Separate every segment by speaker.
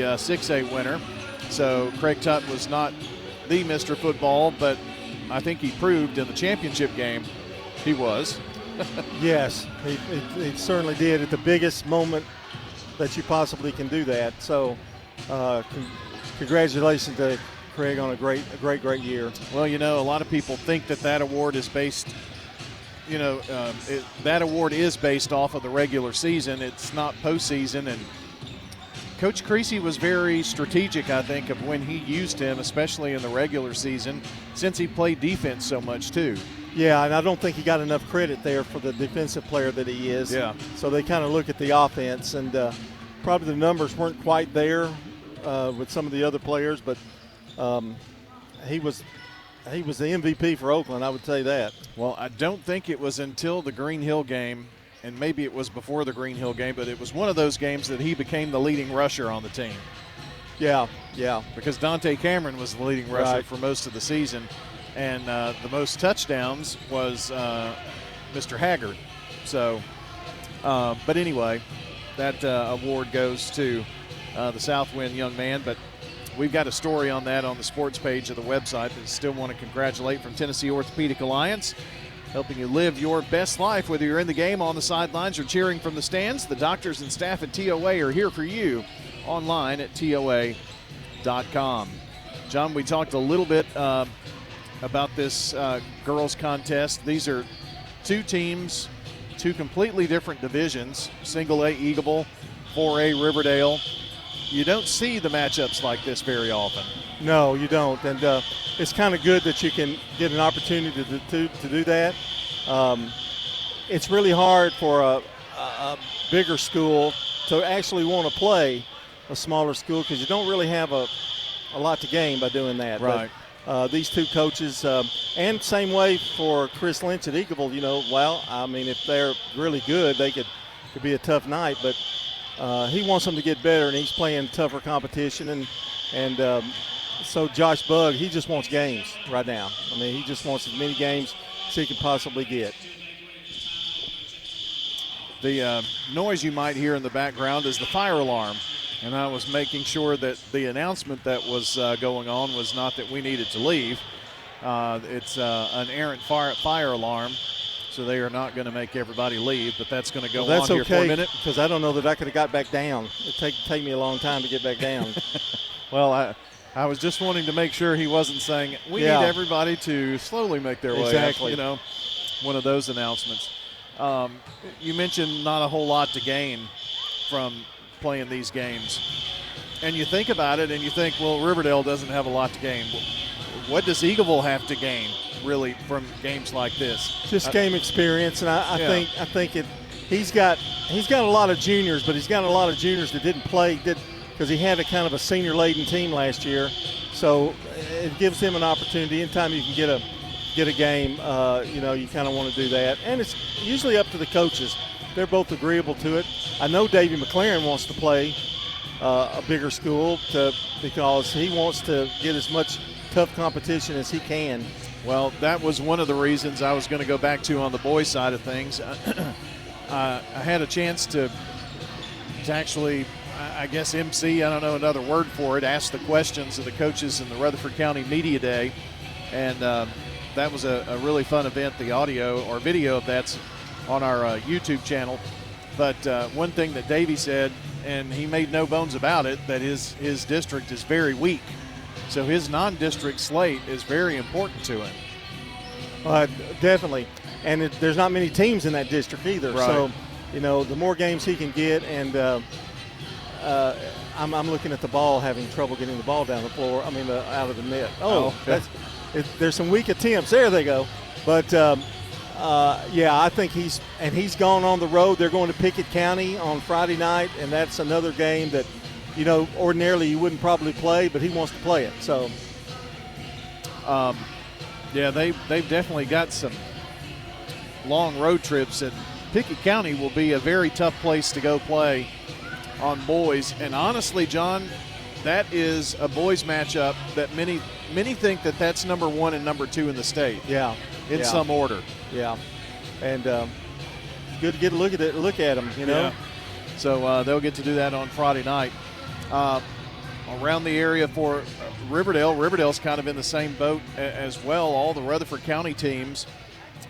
Speaker 1: 6A winner. So Craig Tutt was not the Mr. Football, but I think he proved in the championship game he was.
Speaker 2: Yes, he certainly did at the biggest moment that you possibly can do that. So congratulations to Craig on a great year.
Speaker 1: Well, a lot of people think that award is based, that award is based off of the regular season. It's not postseason, and Coach Creasy was very strategic, I think, of when he used him, especially in the regular season, since he played defense so much too.
Speaker 2: Yeah, and I don't think he got enough credit there for the defensive player that he is.
Speaker 1: Yeah.
Speaker 2: So they kind of look at the offense, and probably the numbers weren't quite there with some of the other players, but he was the MVP for Oakland, I would say that.
Speaker 1: Well, I don't think it was until the Green Hill game, and maybe it was before the Green Hill game, but it was one of those games that he became the leading rusher on the team.
Speaker 2: Yeah.
Speaker 1: Because Dante Cameron was the leading rusher for most of the season, and the most touchdowns was Mr. Haggard. So, but anyway, that award goes to the Southwind young man, but we've got a story on that on the sports page of the website that I still want to congratulate from Tennessee Orthopedic Alliance, helping you live your best life, whether you're in the game, on the sidelines, or cheering from the stands. The doctors and staff at TOA are here for you online at TOA.com. John, we talked a little bit about this girls contest. These are two teams, two completely different divisions, single A Eagleville, 4A Riverdale. You don't see the matchups like this very often.
Speaker 2: No, you don't, and it's kind of good that you can get an opportunity to do that. It's really hard for a bigger school to actually want to play a smaller school because you don't really have a lot to gain by doing that.
Speaker 1: Right.
Speaker 2: But, these two coaches, and same way for Chris Lynch at Eagleville, if they're really good, they could be a tough night, but he wants them to get better, and he's playing tougher competition, and so Josh Bugg, he just wants games right now. He just wants as many games as he can possibly get.
Speaker 1: The noise you might hear in the background is the fire alarm, and I was making sure that the announcement that was going on was not that we needed to leave. It's an errant fire alarm, so they are not going to make everybody leave, but that's going to go on here for a minute.
Speaker 2: Because I don't know that I could have got back down. It'd take me a long time to get back down.
Speaker 1: Well, I was just wanting to make sure he wasn't saying, we need everybody to slowly make their way.
Speaker 2: Exactly.
Speaker 1: One of those announcements. You mentioned not a whole lot to gain from playing these games. And you think about it and you think, well, Riverdale doesn't have a lot to gain. What does Eagleville have to gain, really, from games like this?
Speaker 2: Just game experience, and I think he's got a lot of juniors, but he's got a lot of juniors that didn't play because he had a kind of a senior-laden team last year. So it gives him an opportunity. Anytime you can get a game, you kind of want to do that. And it's usually up to the coaches. They're both agreeable to it. I know Davey McLaren wants to play a bigger school because he wants to get as much tough competition as he can.
Speaker 1: Well, that was one of the reasons I was going to go back to on the boys' side of things. I had a chance to actually, I guess, MC, I don't know another word for it, ask the questions of the coaches in the Rutherford County Media Day. And that was a really fun event. The audio or video of that's on our YouTube channel. But one thing that Davey said, and he made no bones about it, that his district is very weak. So his non-district slate is very important to him.
Speaker 2: Definitely. And there's not many teams in that district either.
Speaker 1: Right.
Speaker 2: So, the more games he can get, and I'm looking at the ball, having trouble getting the ball down the floor, out of the net. There's some weak attempts. There they go. But, I think he's gone on the road. They're going to Pickett County on Friday night, and that's another game that, ordinarily you wouldn't probably play, but he wants to play it. So,
Speaker 1: they've definitely got some long road trips, and Pickett County will be a very tough place to go play on boys. And honestly, John, that is a boys matchup that many think that that's number one and number two in the state.
Speaker 2: Yeah,
Speaker 1: in some order.
Speaker 2: Yeah, and good to get a look at them.
Speaker 1: Yeah. So they'll get to do that on Friday night. around the area for Riverdale. Riverdale's kind of in the same boat as well. All the Rutherford County teams,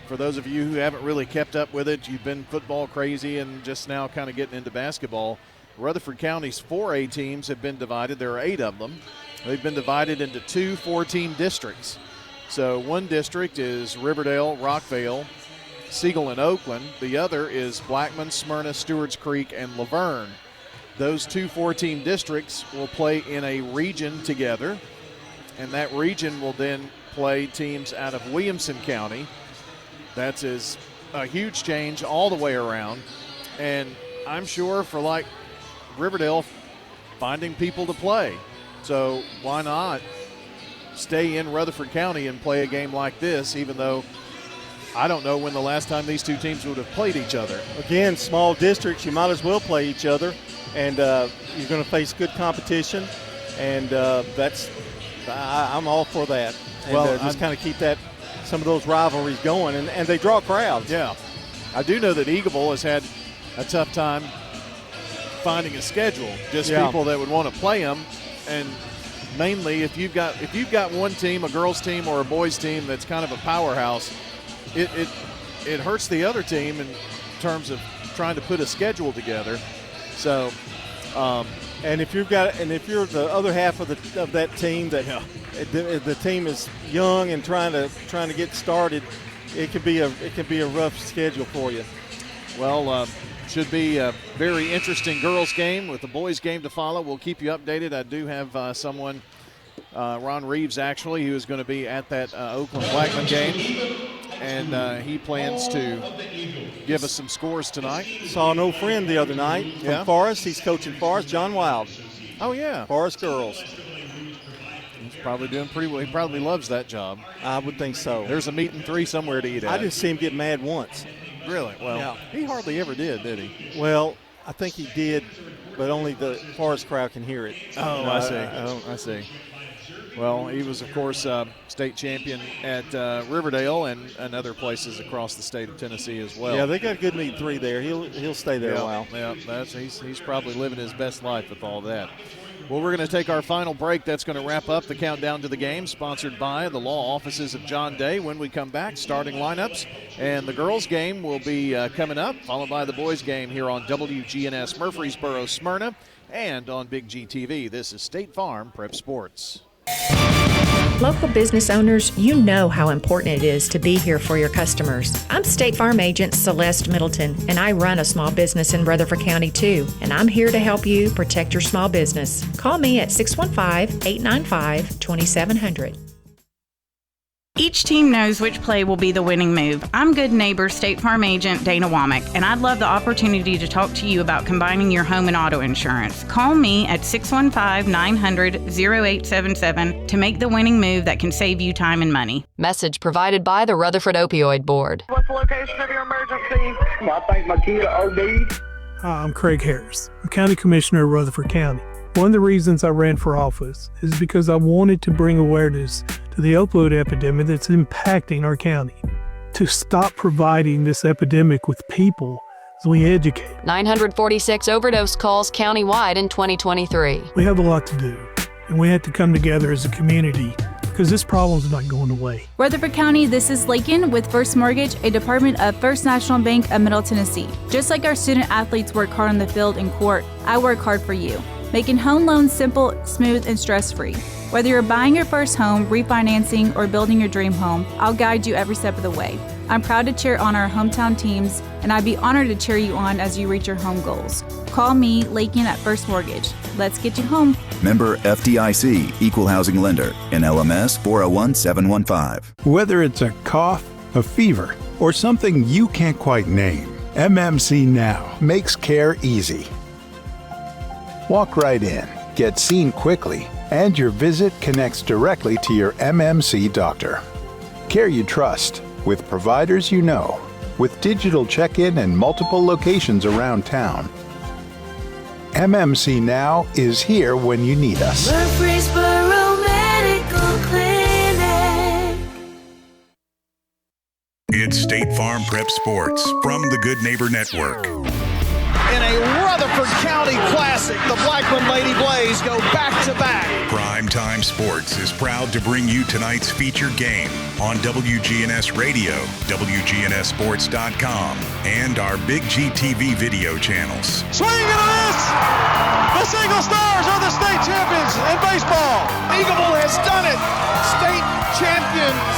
Speaker 1: for those of you who haven't really kept up with it, you've been football crazy and just now kind of getting into basketball. Rutherford County's 4A teams have been divided. There are 8 of them. They've been divided into 2 4-team districts. So one district is Riverdale, Rockvale, Siegel, and Oakland. The other is Blackman, Smyrna, Stewart's Creek, and Laverne. Those 2 4-team districts will play in a region together, and that region will then play teams out of Williamson County. That's a huge change all the way around, and I'm sure for like Riverdale finding people to play. So why not stay in Rutherford County and play a game like this, even though I don't know when the last time these 2 teams would have played each other. Again,
Speaker 2: small districts, you might as well play each other, and you're going to face good competition, and I'm all for that. And just kind of keep some of those rivalries going, and they draw crowds.
Speaker 1: Yeah. I do know that Eagleville has had a tough time finding a schedule, people that would want to play them, and mainly if you've got one team, a girls team or a boys team that's kind of a powerhouse, it hurts the other team in terms of trying to put a schedule together. So,
Speaker 2: and if you're the other half of that team the team is young and trying to get started, it could be a rough schedule for you.
Speaker 1: Well, should be a very interesting girls game with the boys game to follow. We'll keep you updated. I do have someone, Ron Reeves actually, who is going to be at that Oakland Blackman game, and he plans to give us some scores tonight.
Speaker 2: Saw an old friend the other night from Forest. He's coaching Forest, John Wild.
Speaker 1: Oh, yeah.
Speaker 2: Forest girls.
Speaker 1: He's probably doing pretty well. He probably loves that job.
Speaker 2: I would think so.
Speaker 1: There's a meat and 3 somewhere to eat at.
Speaker 2: I didn't see him get mad once.
Speaker 1: Really? Well, he hardly ever did he?
Speaker 2: Well, I think he did, but only the Forest crowd can hear it.
Speaker 1: Oh, I see. Well, he was, of course, state champion at Riverdale and other places across the state of Tennessee as well.
Speaker 2: Yeah, they got a good meet 3 there. He'll stay there a while.
Speaker 1: Yeah, he's probably living his best life with all that. Well, we're going to take our final break. That's going to wrap up the countdown to the game, sponsored by the law offices of John Day. When we come back, starting lineups, and the girls' game will be coming up, followed by the boys' game here on WGNS Murfreesboro, Smyrna, and on Big G TV. This is State Farm Prep Sports.
Speaker 3: Local business owners, you know how important it is to be here for your customers. I'm State Farm Agent Celeste Middleton, and I run a small business in Rutherford County too, and I'm here to help you protect your small business. Call me at 615-895-2700.
Speaker 4: Each team knows which play will be the winning move. I'm good neighbor State Farm Agent Dana Womack, and I'd love the opportunity to talk to you about combining your home and auto insurance. Call me at 615-900-0877 to make the winning move that can save you time and money.
Speaker 5: Message provided by the Rutherford Opioid Board.
Speaker 6: What's the location of your emergency?
Speaker 7: I think my kid OD'd.
Speaker 8: Hi, I'm Craig Harris. I'm County Commissioner of Rutherford County. One of the reasons I ran for office is because I wanted to bring awareness to the opioid epidemic that's impacting our county. To stop providing this epidemic with people as we educate.
Speaker 5: 946 overdose calls countywide in 2023.
Speaker 8: We have a lot to do, and we have to come together as a community because this problem's not going away.
Speaker 9: Rutherford County, this is Lakin with First Mortgage, a department of First National Bank of Middle Tennessee. Just like our student athletes work hard on the field and court, I work hard for you, making home loans simple, smooth, and stress-free. Whether you're buying your first home, refinancing, or building your dream home, I'll guide you every step of the way. I'm proud to cheer on our hometown teams, and I'd be honored to cheer you on as you reach your home goals. Call me, Lakin at First Mortgage. Let's get you home.
Speaker 10: Member FDIC, Equal Housing Lender, NLMS 401715.
Speaker 11: Whether it's a cough, a fever, or something you can't quite name, MMC Now makes care easy. Walk right in, get seen quickly, and your visit connects directly to your MMC doctor. Care you trust, with providers you know, with digital check-in and multiple locations around town. MMC Now is here when you need us.
Speaker 12: Murfreesboro Medical Clinic.
Speaker 13: It's State Farm Prep Sports from the Good Neighbor Network.
Speaker 14: In a Rutherford County Classic, the Blackman Lady Blaze go back-to-back
Speaker 13: Primetime Sports is proud to bring you tonight's featured game on WGNS Radio, WGNSSports.com, and our Big G TV video channels.
Speaker 14: Swing and a miss! The Single Stars are the state champions in baseball.
Speaker 1: Eagleville has done it. State champions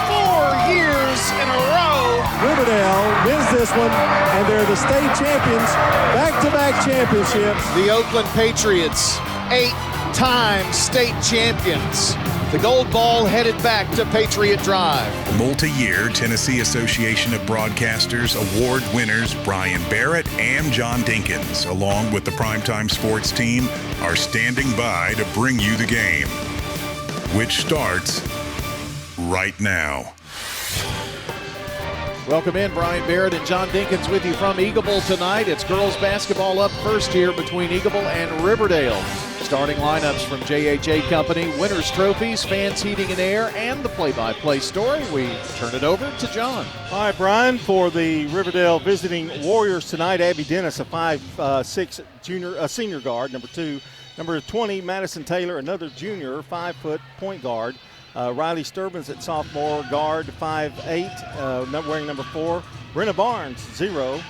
Speaker 1: 4 years in a row.
Speaker 2: Riverdale wins this one, and they're the state champions, back-to-back championship.
Speaker 1: The Oakland Patriots, 8-time state champions. The gold ball headed back to Patriot Drive.
Speaker 13: Multi-year Tennessee Association of Broadcasters award winners Brian Barrett and John Dinkins, along with the Primetime Sports team, are standing by to bring you the game, which starts right now.
Speaker 1: Welcome in, Brian Barrett and John Dinkins with you from Eagleville tonight. It's girls basketball up first here between Eagleville and Riverdale. Starting lineups from JHA Company, winners' trophies, fans, heating and air, and the play-by-play story. We turn it over to John.
Speaker 2: All right, Brian, for the Riverdale visiting Warriors tonight, Abby Dennis, a 5'6" senior guard, number 2. Number 20, Madison Taylor, another junior, 5-foot point guard. Riley Sturbins at sophomore guard, 5'8", wearing number 4. Brenna Barnes, 0,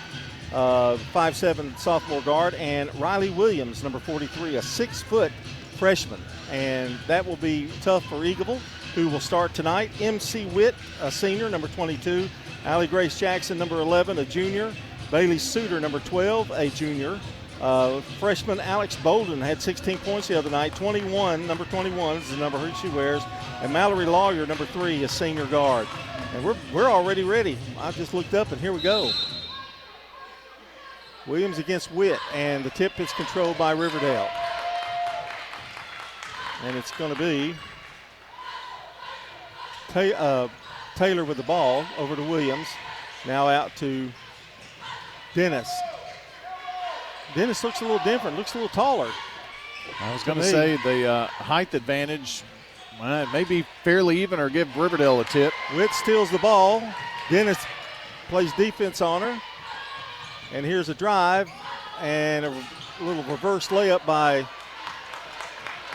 Speaker 2: 5'7" sophomore guard. And Riley Williams, number 43, a 6-foot freshman. And that will be tough for Eagleville, who will start tonight. MC Witt, a senior, number 22. Allie Grace Jackson, number 11, a junior. Bailey Suter, number 12, a junior. Freshman Alex Bolden had 16 points the other night. 21, number 21 is the number she wears. And Mallory Lawyer, number 3, a senior guard. And we're already ready. I just looked up, and here we go. Williams against Witt, and the tip is controlled by Riverdale. And it's going to be Taylor with the ball over to Williams. Now out to Dennis. Dennis looks a little different, looks a little taller.
Speaker 1: I was going to say the height advantage may be fairly even or give Riverdale a tip.
Speaker 2: Witt steals the ball. Dennis plays defense on her. And here's a drive, and a little reverse layup by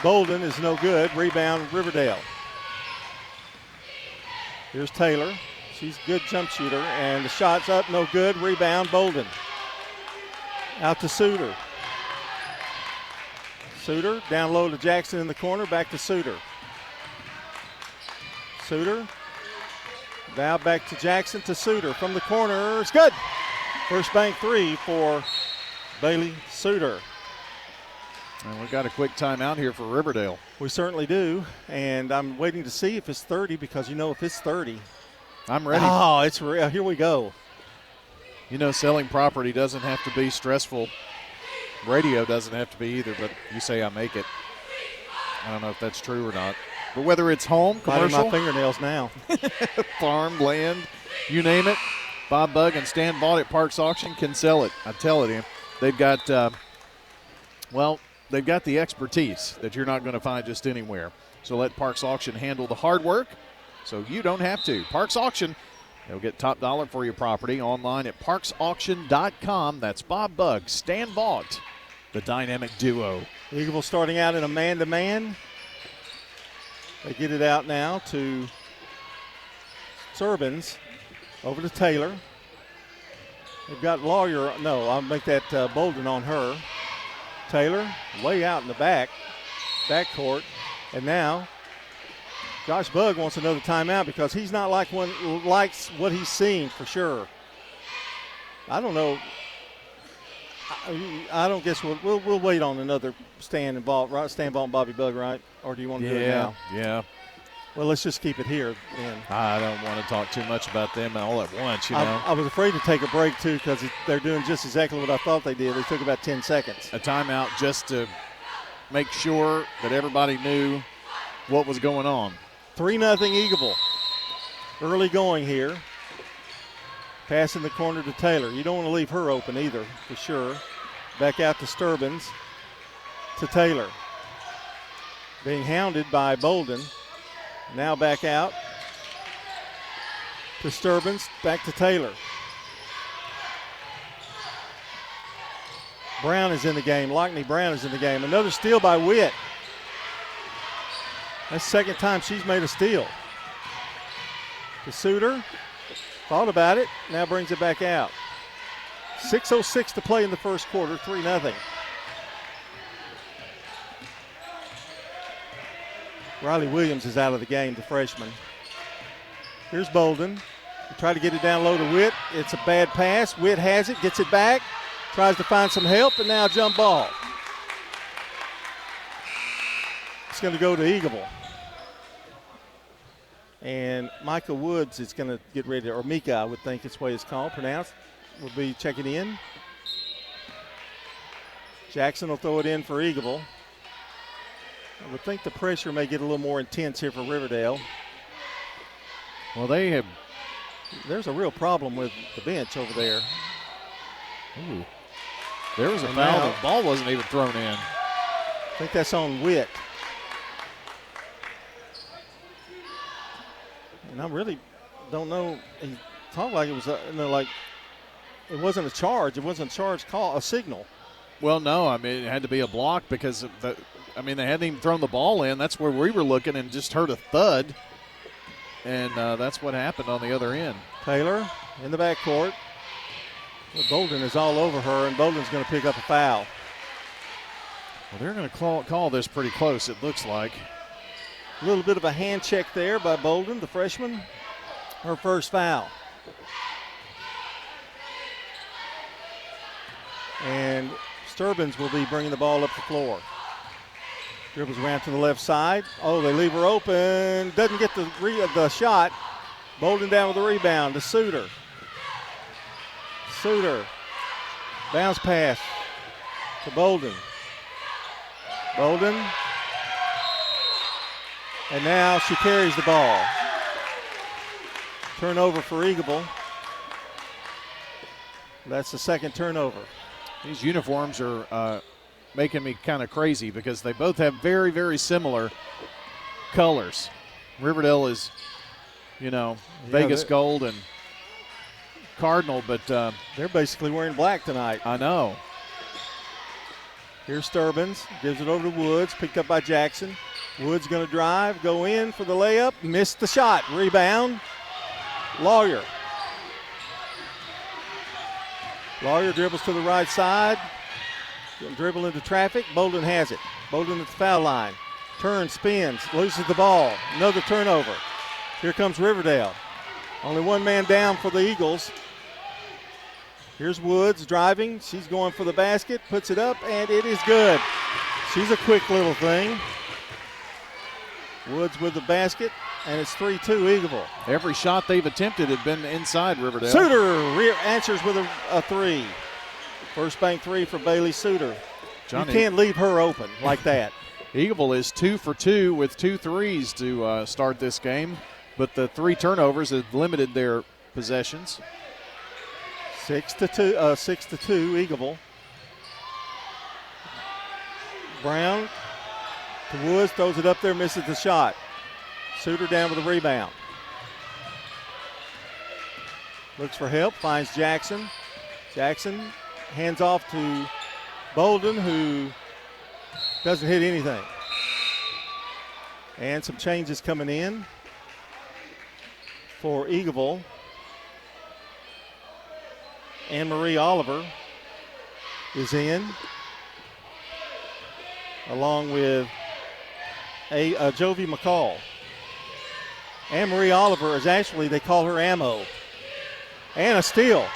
Speaker 2: Bolden is no good. Rebound, Riverdale. Here's Taylor. She's a good jump shooter, and the shot's up, no good. Rebound, Bolden. Out to Suter. Suter down low to Jackson in the corner, back to Suter. Suter. Now back to Jackson to Suter from the corner. It's good. First bank 3 for Bailey Suter.
Speaker 1: And we've got a quick timeout here for Riverdale.
Speaker 2: We certainly do. And I'm waiting to see if it's 30, because you know if it's 30.
Speaker 1: I'm ready.
Speaker 2: Oh, it's real. Here we go.
Speaker 1: You know, selling property doesn't have to be stressful. Radio doesn't have to be either, but you say I make it. I don't know if that's true or not. But whether it's home, commercial,
Speaker 2: my fingernails now.
Speaker 1: farm, land, you name it, Bob Bugg and Stan Vaught at Parks Auction can sell it. I tell it, they've got, they've got the expertise that you're not going to find just anywhere. So let Parks Auction handle the hard work so you don't have to. Parks Auction, they'll get top dollar for your property online at parksauction.com. That's Bob Bugg, Stan Vaught, the dynamic duo.
Speaker 2: Eagleville starting out in a man-to-man. They get it out now to Sturbins. Over to Taylor. They've got Lawyer. No, I'll make that Bolden on her. Taylor way out in the backcourt. And now Josh Bugg wants another timeout because he's not likes what he's seeing for sure. I don't know. I don't guess we'll wait on another Stan Vaught and Bobby Bugg, right? Or do you want to do it now?
Speaker 1: Yeah.
Speaker 2: Well, let's just keep it here then.
Speaker 1: I don't want to talk too much about them all at once, you know.
Speaker 2: I was afraid to take a break, too, because they're doing just exactly what I thought they did. They took about 10 seconds.
Speaker 1: A timeout just to make sure that everybody knew what was going on.
Speaker 2: 3-0 Eagleville. Early going here. Pass in the corner to Taylor. You don't want to leave her open either, for sure. Back out to Sturbins. To Taylor. Being hounded by Bolden. Now back out to Sturbins, back to Taylor. Brown is in the game. Lockney Brown is in the game. Another steal by Witt. That's the second time she's made a steal. The Suter thought about it, now brings it back out. 6:06 to play in the first quarter, 3-0. Riley Williams is out of the game, the freshman. Here's Bolden. They try to get it down low to Witt. It's a bad pass. Witt has it, gets it back, tries to find some help, and now a jump ball. It's going to go to Eagleville. And Micah Woods is going to get ready, or Mika, I would think it's the way it's called, pronounced, will be checking in. Jackson will throw it in for Eagleville. I would think the pressure may get a little more intense here for Riverdale.
Speaker 1: Well, there's
Speaker 2: a real problem with the bench over there.
Speaker 1: Ooh. There was a foul. The ball wasn't even thrown in.
Speaker 2: I think that's on Witt. And I really don't know. He talked like it was, like it wasn't a charge. It wasn't a charge call, a signal.
Speaker 1: Well, no. I mean, it had to be a block because they hadn't even thrown the ball in. That's where we were looking and just heard a thud. And that's what happened on the other end.
Speaker 2: Taylor in the backcourt. Well, Bolden is all over her, and Bolden's going to pick up a foul.
Speaker 1: Well, they're going to call this pretty close, it looks like.
Speaker 2: A little bit of a hand check there by Bolden, the freshman. Her first foul. And Sturbins will be bringing the ball up the floor. Dribbles around to the left side. Oh, they leave her open. Doesn't get the shot. Bolden down with the rebound to Suter. Suter. Bounce pass to Bolden. Bolden. And now she carries the ball. Turnover for Eagleville. That's the second turnover.
Speaker 1: These uniforms are making me kind of crazy because they both have very, very similar colors. Riverdale is, Vegas gold and Cardinal, but
Speaker 2: they're basically wearing black tonight.
Speaker 1: I know.
Speaker 2: Here's Sturbins, gives it over to Woods, picked up by Jackson. Woods going to drive, go in for the layup, missed the shot. Rebound, Lawyer. Lawyer dribbles to the right side. Dribble into traffic. Bolden has it. Bolden at the foul line. Turns, spins, loses the ball. Another turnover. Here comes Riverdale. Only one man down for the Eagles. Here's Woods driving. She's going for the basket. Puts it up, and it is good. She's a quick little thing. Woods with the basket, and it's 3-2 Eagleville.
Speaker 1: Every shot they've attempted had been inside Riverdale.
Speaker 2: Suter answers with a three. First bank three for Bailey Suter. You can't leave her open like that.
Speaker 1: Eagleville is 2 for 2 with 2 threes to start this game, but the 3 turnovers have limited their possessions.
Speaker 2: 6-2 Eagleville. Brown to Woods, throws it up there, misses the shot. Suter down with a rebound. Looks for help, finds Jackson. Jackson hands off to Bolden, who doesn't hit anything. And some changes coming in for Eagleville. Anne-Marie Oliver is in, along with Jovi McCall. Anne-Marie Oliver is actually, they call her Ammo. And a steal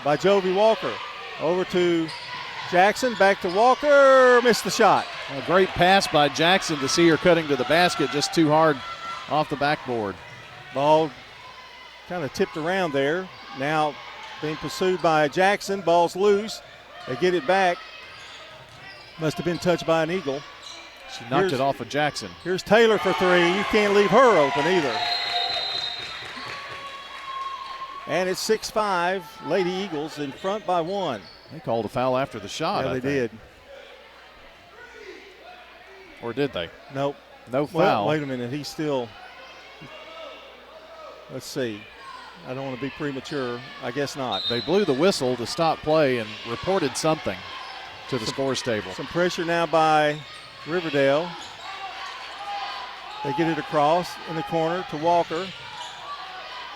Speaker 2: by Jovi Walker. Over to Jackson, back to Walker, missed the shot.
Speaker 1: A great pass by Jackson to see her cutting to the basket, just too hard off the backboard.
Speaker 2: Ball kind of tipped around there. Now being pursued by Jackson, ball's loose. They get it back. Must have been touched by an Eagle.
Speaker 1: She knocked it off of Jackson.
Speaker 2: Here's Taylor for three. You can't leave her open either. And it's 6-5, Lady Eagles in front by 1.
Speaker 1: They called a foul after the shot.
Speaker 2: Yeah, they did.
Speaker 1: Or did they?
Speaker 2: Nope.
Speaker 1: No foul.
Speaker 2: Well, wait a minute. He's still. Let's see. I don't want to be premature. I guess not.
Speaker 1: They blew the whistle to stop play and reported something to the scores table.
Speaker 2: Some pressure now by Riverdale. They get it across in the corner to Walker.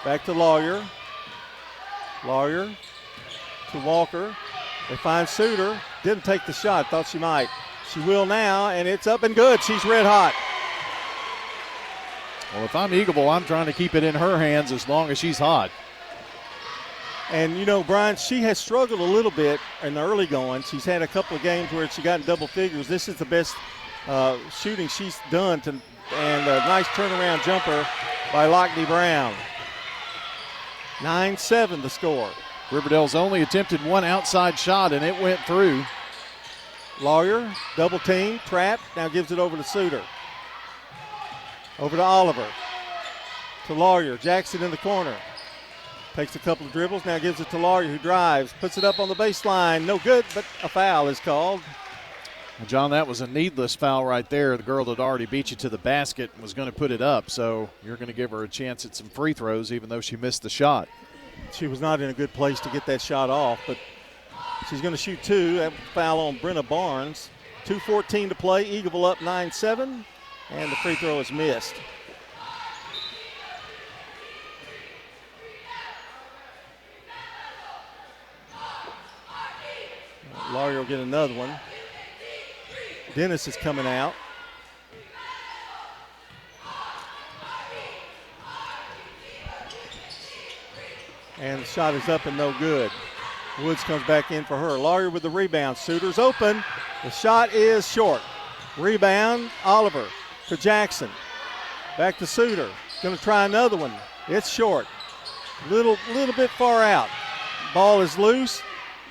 Speaker 2: Back to Lawyer. Lawyer to Walker. They find Suter. Didn't take the shot. Thought she might. She will now, and it's up and good. She's red hot.
Speaker 1: Well, if I'm Eagleville, I'm trying to keep it in her hands as long as she's hot.
Speaker 2: And, you know, Brian, she has struggled a little bit in the early going. She's had a couple of games where she got in double figures. This is the best shooting she's done, and a nice turnaround jumper by Lockney Brown. 9-7 the score.
Speaker 1: Riverdale's only attempted one outside shot, and it went through.
Speaker 2: Lawyer, double team, trap, now gives it over to Suter. Over to Oliver. To Lawyer, Jackson in the corner. Takes a couple of dribbles, now gives it to Lawyer, who drives, puts it up on the baseline. No good, but a foul is called.
Speaker 1: Well, John, that was a needless foul right there. The girl that already beat you to the basket was going to put it up, so you're going to give her a chance at some free throws, even though she missed the shot.
Speaker 2: She was not in a good place to get that shot off, but she's going to shoot two. That foul on Brenna Barnes. 2:14 to play. Eagleville up 9-7, and the free throw is missed. Lawyer will get another one. Dennis is coming out. And the shot is up and no good. Woods comes back in for her. Lawyer with the rebound. Suter's open. The shot is short. Rebound, Oliver to Jackson. Back to Suter. Going to try another one. It's short. Little bit far out. Ball is loose.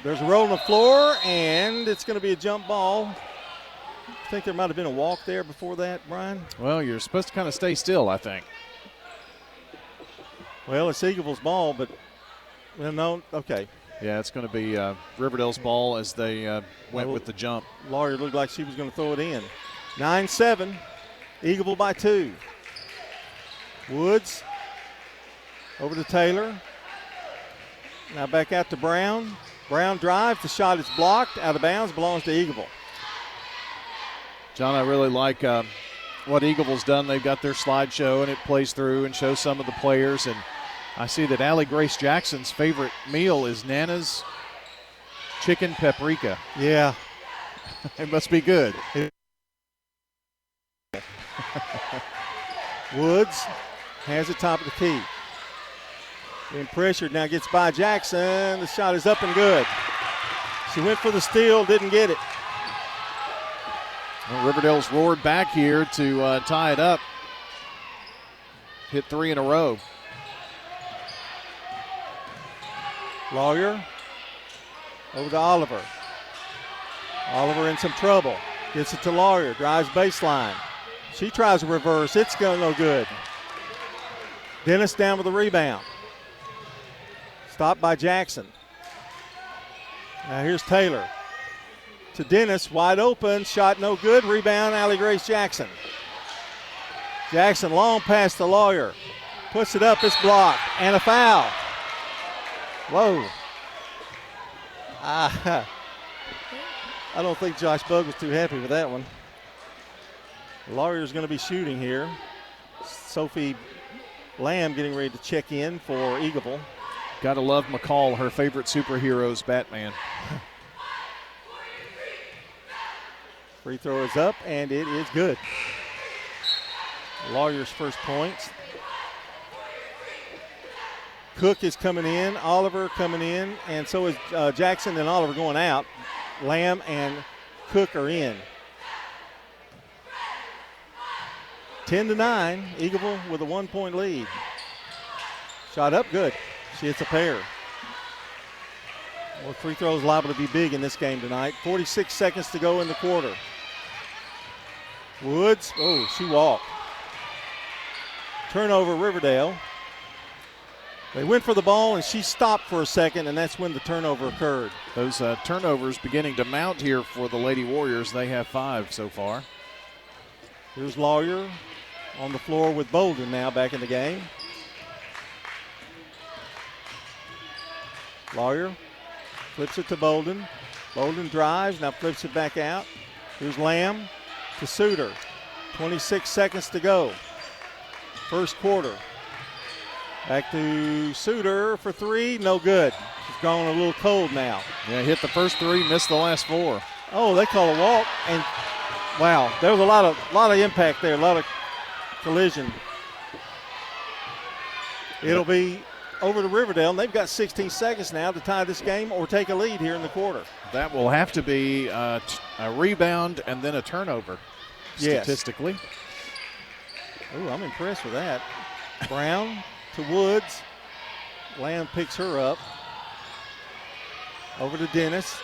Speaker 2: There's a roll on the floor, and it's going to be a jump ball. I think there might have been a walk there before that, Brian.
Speaker 1: Well, you're supposed to kind of stay still, I think.
Speaker 2: Well, it's Eagleville's ball, but, well, no, okay.
Speaker 1: Yeah, it's going to be Riverdale's ball as they went with the jump.
Speaker 2: Lawyer looked like she was going to throw it in. 9-7, Eagleville by 2. Woods over to Taylor. Now back out to Brown. Brown drives. The shot is blocked. Out of bounds. Belongs to Eagleville.
Speaker 1: John, I really like what Eagleville's done. They've got their slideshow, and it plays through and shows some of the players. And I see that Allie Grace Jackson's favorite meal is Nana's chicken paprika.
Speaker 2: Yeah.
Speaker 1: It must be good.
Speaker 2: Woods has it top of the key. Being pressured, now gets by Jackson. The shot is up and good. She went for the steal, didn't get it.
Speaker 1: Well, Riverdale's roared back here to tie it up. Hit 3 in a row.
Speaker 2: Lawyer over to Oliver. Oliver in some trouble. Gets it to Lawyer, drives baseline. She tries a reverse, it's going no good. Dennis down with the rebound. Stopped by Jackson. Now here's Taylor. To Dennis, wide open, shot no good, rebound, Allie Grace Jackson. Jackson long pass to Lawyer. Puts it up, it's blocked, and a foul. Whoa. I don't think Josh Bug was too happy with that one. Lawyer's going to be shooting here. Sophie Lamb getting ready to check in for Eagleville.
Speaker 1: Gotta love McCall, her favorite superhero's Batman.
Speaker 2: Free throw is up, and it is good. Lawyer's first points. Cook is coming in, Oliver coming in, and so is Jackson and Oliver going out. Lamb and Cook are in. 10-9, Eagleville with a 1-point lead. Shot up good. She hits a pair. Well, free throws liable to be big in this game tonight. 46 seconds to go in the quarter. Woods, oh, she walked. Turnover, Riverdale. They went for the ball, and she stopped for a second, and that's when the turnover occurred.
Speaker 1: Those turnovers beginning to mount here for the Lady Warriors. They have 5 so far.
Speaker 2: Here's Lawyer on the floor with Bolden now back in the game. Lawyer flips it to Bolden. Bolden drives, now flips it back out. Here's Lamb to Suter. 26 seconds to go. first quarter. Back to Suter for three, no good. He's gone a little cold now.
Speaker 1: Yeah, hit the first three, missed the last four.
Speaker 2: Oh, they call a walk, and wow, there was a lot of impact there, a lot of collision. It'll be over to Riverdale, and they've got 16 seconds now to tie this game or take a lead here in the quarter.
Speaker 1: That will have to be a rebound and then a turnover, statistically.
Speaker 2: Ooh, I'm impressed with that. Brown to Woods. Lamb picks her up. Over to Dennis.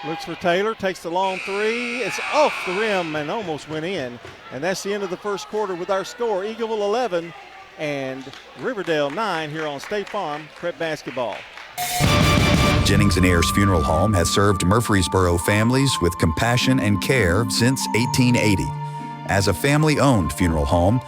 Speaker 2: Looks for Taylor, takes the long three. It's off the rim and almost went in. And that's the end of the first quarter with our score. Eagleville 11 and Riverdale 9 here on State Farm Prep Basketball.
Speaker 10: Jennings and Ayers Funeral Home has served Murfreesboro families with compassion and care since 1880. As a family-owned funeral home,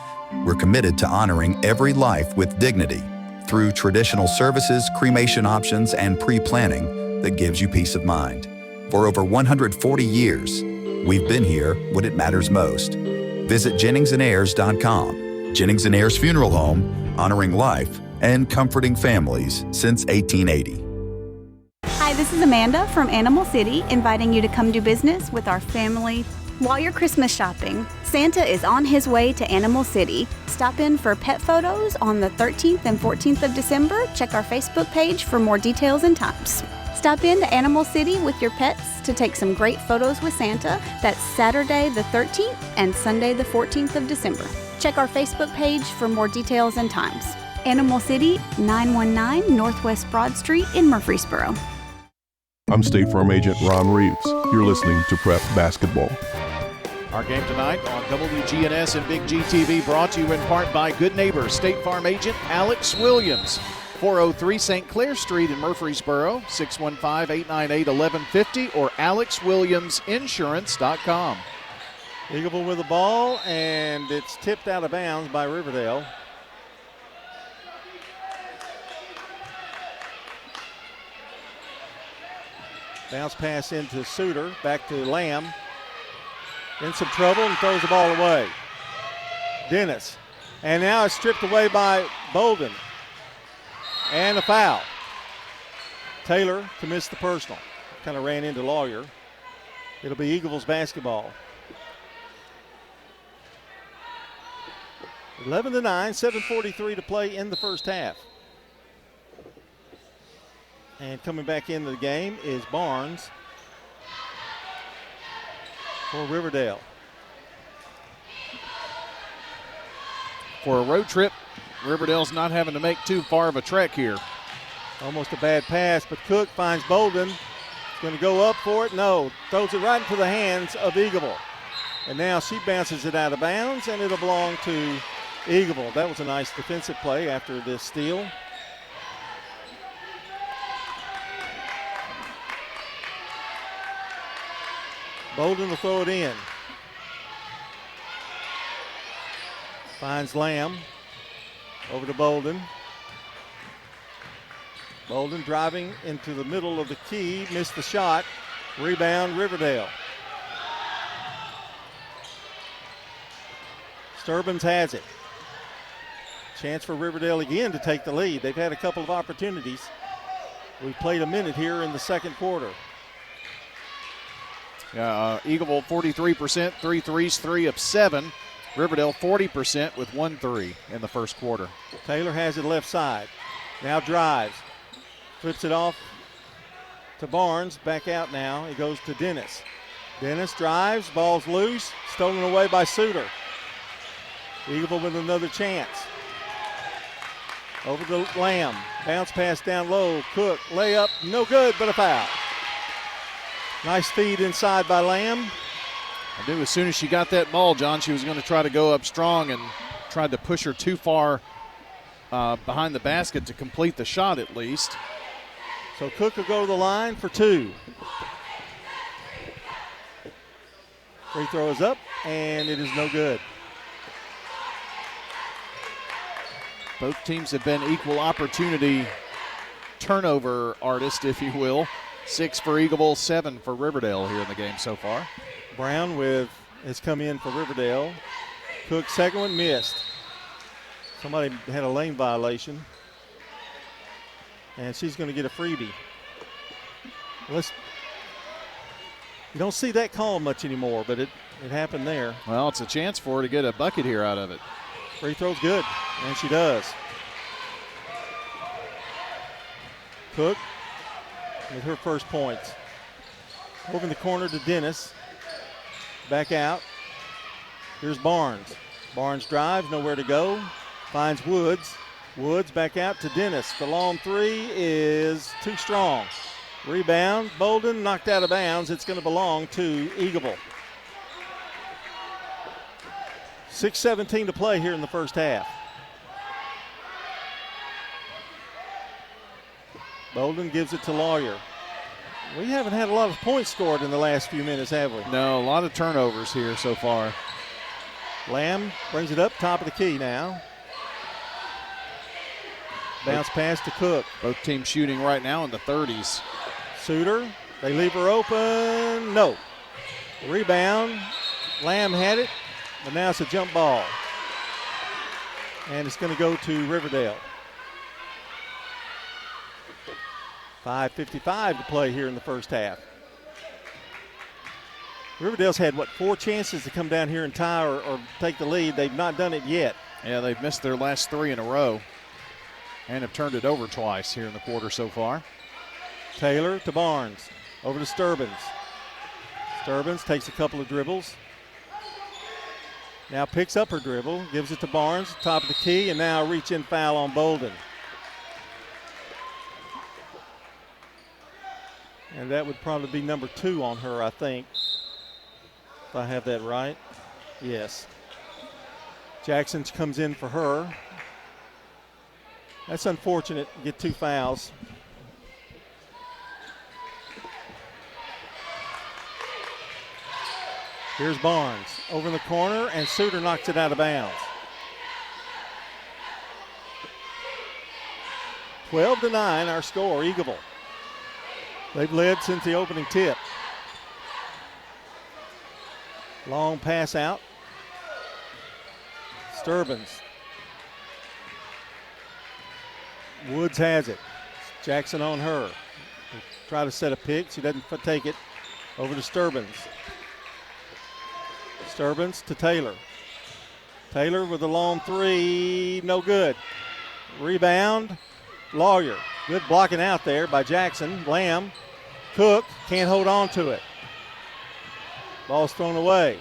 Speaker 10: we're committed to honoring every life with dignity through traditional services, cremation options, and pre-planning that gives you peace of mind. For over 140 years, we've been here when it matters most. Visit JenningsandAyers.com. Jennings and Ayers Funeral Home, honoring life and comforting families since 1880.
Speaker 15: Hi, this is Amanda from Animal City, inviting you to come do business with our family. While you're Christmas shopping, Santa is on his way to Animal City. Stop in for pet photos on the 13th and 14th of December. Check our Facebook page for more details and times. Stop in to Animal City with your pets to take some great photos with Santa. That's Saturday the 13th and Sunday the 14th of December. Check our Facebook page for more details and times. Animal City, 919 Northwest Broad Street in Murfreesboro.
Speaker 16: I'm State Farm Agent Ron Reeves. You're listening to Prep Basketball.
Speaker 1: Our game tonight on WGNS and Big GTV brought to you in part by Good Neighbor State Farm Agent Alex Williams. 403 St. Clair Street in Murfreesboro, 615-898-1150 or alexwilliamsinsurance.com.
Speaker 2: Eagleville with the ball, and it's tipped out of bounds by Riverdale. Bounce pass into Suter, back to Lamb. In some trouble and throws the ball away. Dennis. And now it's stripped away by Bolden. And a foul. Taylor to miss the personal. Kind of ran into Lawyer. It'll be Eagleville's basketball. 11-9, 7:43 to play in the first half. And coming back into the game is Barnes for Riverdale.
Speaker 1: For a road trip, Riverdale's not having to make too far of a trek here.
Speaker 2: Almost a bad pass, but Cook finds Bolden. He's going to go up for it. No, throws it right into the hands of Eagleville. And now she bounces it out of bounds, and it'll belong to Eagleville. That was a nice defensive play after this steal. Bolden will throw it in. Finds Lamb. Over to Bolden. Bolden driving into the middle of the key. Missed the shot. Rebound, Riverdale. Sturbins has it. Chance for Riverdale again to take the lead. They've had a couple of opportunities. We've played a minute here in the second quarter.
Speaker 1: Eagleville 43%, 3 threes, 3 of 7. Riverdale 40% with 1 3 in the first quarter.
Speaker 2: Taylor has it left side. Now drives. Flips it off to Barnes. Back out now. He goes to Dennis. Dennis drives. Ball's loose. Stolen away by Suter. Eagleville with another chance. Over to Lamb. Bounce pass down low. Cook. Layup. No good, but a foul. Nice feed inside by Lamb.
Speaker 1: I knew as soon as she got that ball, John, she was going to try to go up strong and tried to push her too far behind the basket to complete the shot at least.
Speaker 2: So Cook will go to the line for 2. Free throw is up, and it is no good.
Speaker 1: Both teams have been equal opportunity turnover artists, if you will. 6 for Eagleville, 7 for Riverdale here in the game so far.
Speaker 2: Brown has come in for Riverdale. Cook second one missed. Somebody had a lane violation. And she's going to get a freebie. You don't see that call much anymore, but it happened there.
Speaker 1: Well, it's a chance for her to get a bucket here out of it.
Speaker 2: Free throw's good, and she does. Cook with her first points. Over in the corner to Dennis. Back out. Here's Barnes. Barnes drives, nowhere to go. Finds Woods. Woods back out to Dennis. The long three is too strong. Rebound. Bolden knocked out of bounds. It's going to belong to Eagleville. 6:17 to play here in the first half. Bolden gives it to Lawyer. We haven't had a lot of points scored in the last few minutes, have we?
Speaker 1: No, a lot of turnovers here so far.
Speaker 2: Lamb brings it up, top of the key now. Bounce pass to Cook.
Speaker 1: Both teams shooting right now in the 30s.
Speaker 2: Suter, they leave her open. No. Rebound. Lamb had it, but now it's a jump ball. And it's going to go to Riverdale. 5:55 to play here in the first half. Riverdale's had, 4 chances to come down here and tie or take the lead. They've not done it yet.
Speaker 1: Yeah, they've missed their last 3 in a row and have turned it over twice here in the quarter so far.
Speaker 2: Taylor to Barnes. Over to Sturbins. Sturbins takes a couple of dribbles. Now picks up her dribble, gives it to Barnes, top of the key, and now a reach-in foul on Bolden. And that would probably be number 2 on her, I think. If I have that right. Yes. Jackson comes in for her. That's unfortunate. Get 2 fouls. Here's Barnes over in the corner, and Suter knocks it out of bounds. 12-9, our score, Eagleville. They've led since the opening tip. Long pass out. Sturbins. Woods has it. Jackson on her. Try to set a pick. She doesn't take it. Over to Sturbins. Sturbins to Taylor. Taylor with a long 3. No good. Rebound. Lawyer. Good blocking out there by Jackson. Lamb. Cook can't hold on to it. Ball's thrown away.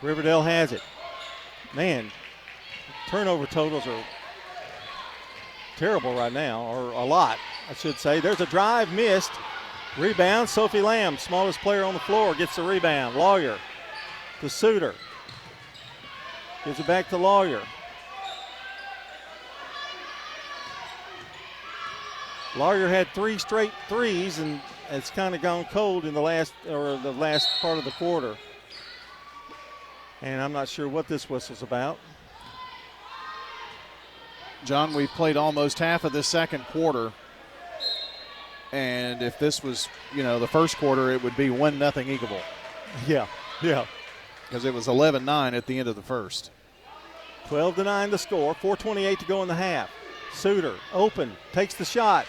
Speaker 2: Riverdale has it. Man, turnover totals are terrible right now, or a lot, I should say. There's a drive missed. Rebound, Sophie Lamb, smallest player on the floor, gets the rebound. Lawyer to Suter. Gives it back to Lawyer. Lawyer had 3 straight threes, and it's kind of gone cold in the last part of the quarter. And I'm not sure what this whistle's about.
Speaker 1: John, we've played almost half of this second quarter. And if this was, the first quarter, it would be 1-0 Eagleville.
Speaker 2: Yeah.
Speaker 1: Because it was 11-9 at the end of the first.
Speaker 2: 12-9 the score, 4:28 to go in the half. Suter, open, takes the shot.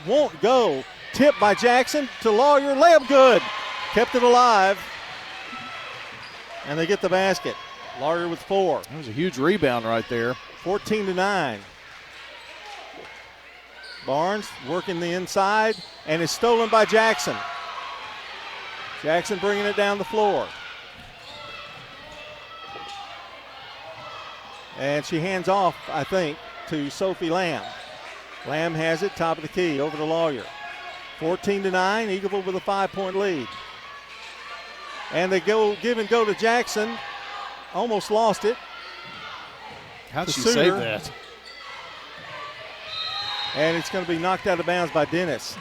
Speaker 2: Won't go. Tipped by Jackson to Lawyer. Layup good. Kept it alive. And they get the basket. Lawyer with 4.
Speaker 1: That was a huge rebound right there.
Speaker 2: 14-9. Barnes working the inside and is stolen by Jackson. Jackson bringing it down the floor. And she hands off, I think, to Sophie Lamb. Lamb has it, top of the key, over to Lawyer. 14-9, Eagleville with a 5-point lead. And they give and go to Jackson. Almost lost it.
Speaker 1: How'd she save that?
Speaker 2: And it's going to be knocked out of bounds by Dennis.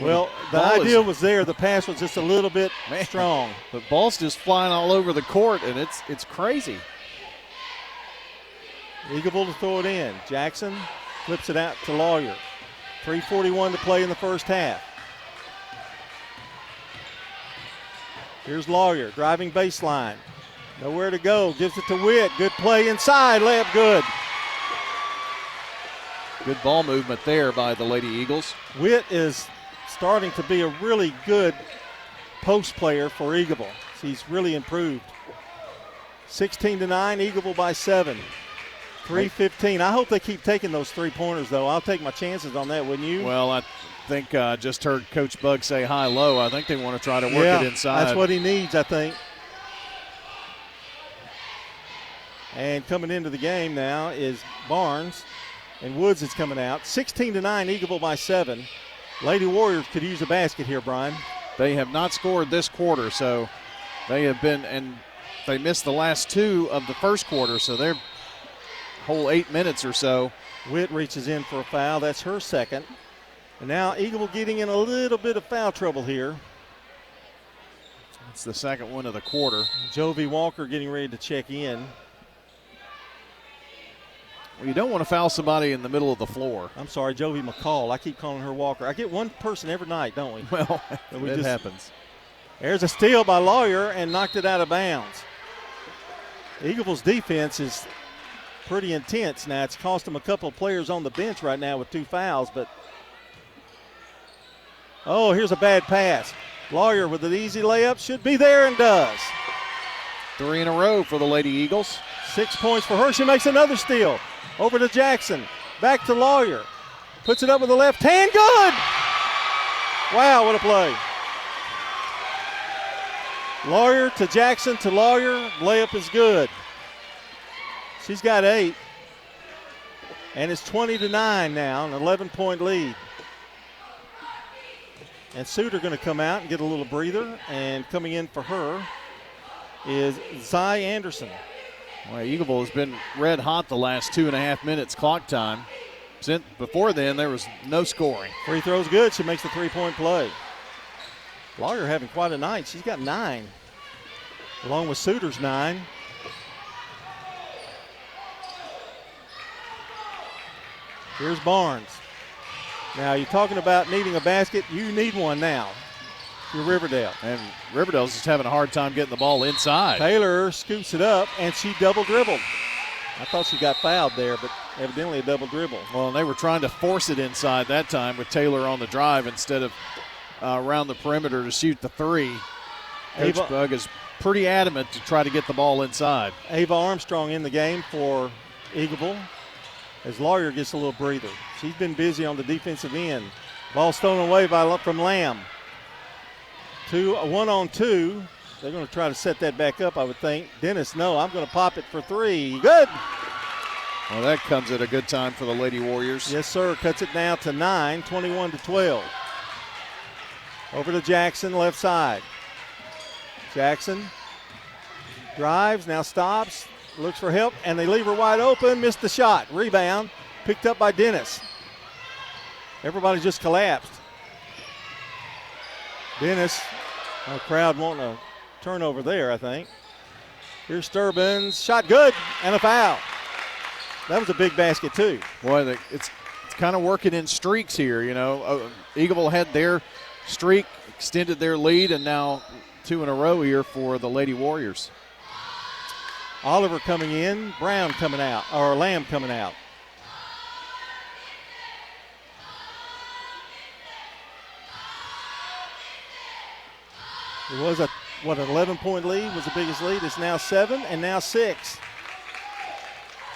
Speaker 2: Well, the idea was there. The pass was just a little bit strong.
Speaker 1: The ball's just flying all over the court, and it's crazy.
Speaker 2: Eagleville to throw it in. Jackson flips it out to Lawyer. 3:41 to play in the first half. Here's Lawyer driving baseline. Nowhere to go. Gives it to Witt. Good play inside. Layup good.
Speaker 1: Good ball movement there by the Lady Eagles.
Speaker 2: Witt is starting to be a really good post player for Eagleville. He's really improved. 16-9, Eagleville by 7. 3:15. I hope they keep taking those 3-pointers, though. I'll take my chances on that, wouldn't you?
Speaker 1: Well, I think I just heard Coach Bug say high-low. I think they want to try to work it inside.
Speaker 2: That's what he needs, I think. And coming into the game now is Barnes, and Woods is coming out. 16-9, Eagleville by 7. Lady Warriors could use a basket here, Brian.
Speaker 1: They have not scored this quarter, so they have been, and they missed the last 2 of the first quarter, so they're whole 8 minutes or so.
Speaker 2: Witt reaches in for a foul. That's her second. And now Eagleville getting in a little bit of foul trouble here.
Speaker 1: It's the second one of the quarter.
Speaker 2: Jovi Walker getting ready to check in.
Speaker 1: Well, you don't want to foul somebody in the middle of the floor.
Speaker 2: I'm sorry, Jovi McCall. I keep calling her Walker. I get one person every night, don't we?
Speaker 1: Well, it happens.
Speaker 2: There's a steal by Lawyer and knocked it out of bounds. Eagleville's defense is pretty intense now. It's cost them a couple of players on the bench right now with 2 fouls, but here's a bad pass. Lawyer with an easy layup, should be there and does.
Speaker 1: 3 in a row for the Lady Eagles.
Speaker 2: 6 points for her. She makes another steal. Over to Jackson. Back to Lawyer. Puts it up with the left hand. Good! Wow, what a play. Lawyer to Jackson to Lawyer. Layup is good. She's got 8. And it's 20-9 now, an 11-point lead. And Suter going to come out and get a little breather. And coming in for her is Zy Anderson.
Speaker 1: Well, Eagleville has been red hot the last 2.5 minutes clock time. Before then, there was no scoring.
Speaker 2: Free throw's good. She makes the 3-point play. Lawyer having quite a night. She's got 9, along with Suter's 9. Here's Barnes. Now, you're talking about needing a basket. You need one now. You're Riverdale.
Speaker 1: And Riverdale's just having a hard time getting the ball inside.
Speaker 2: Taylor scoops it up, and she double dribbled. I thought she got fouled there, but evidently a double dribble.
Speaker 1: Well, and they were trying to force it inside that time with Taylor on the drive instead of around the perimeter to shoot the 3. Coach Bug is pretty adamant to try to get the ball inside.
Speaker 2: Ava Armstrong in the game for Eagleville as Lawyer gets a little breather. She's been busy on the defensive end. Ball stolen away from Lamb. 1-on-2. They're going to try to set that back up, I would think. Dennis, no, I'm going to pop it for 3. Good.
Speaker 1: Well, that comes at a good time for the Lady Warriors.
Speaker 2: Yes, sir. Cuts it now to 9, 21-12. Over to Jackson, left side. Jackson drives, now stops, looks for help, and they leave her wide open. Missed the shot. Rebound picked up by Dennis. Everybody just collapsed. Dennis, a crowd wanting a turnover there, I think. Here's Sturbins. Shot good, and a foul. That was a big basket, too.
Speaker 1: Boy, it's kind of working in streaks here, you know. Eagleville had their streak, extended their lead, and now 2 in a row here for the Lady Warriors.
Speaker 2: Oliver coming in, Brown coming out, or Lamb coming out. It was an 11-point lead was the biggest lead. It's now 7 and now 6.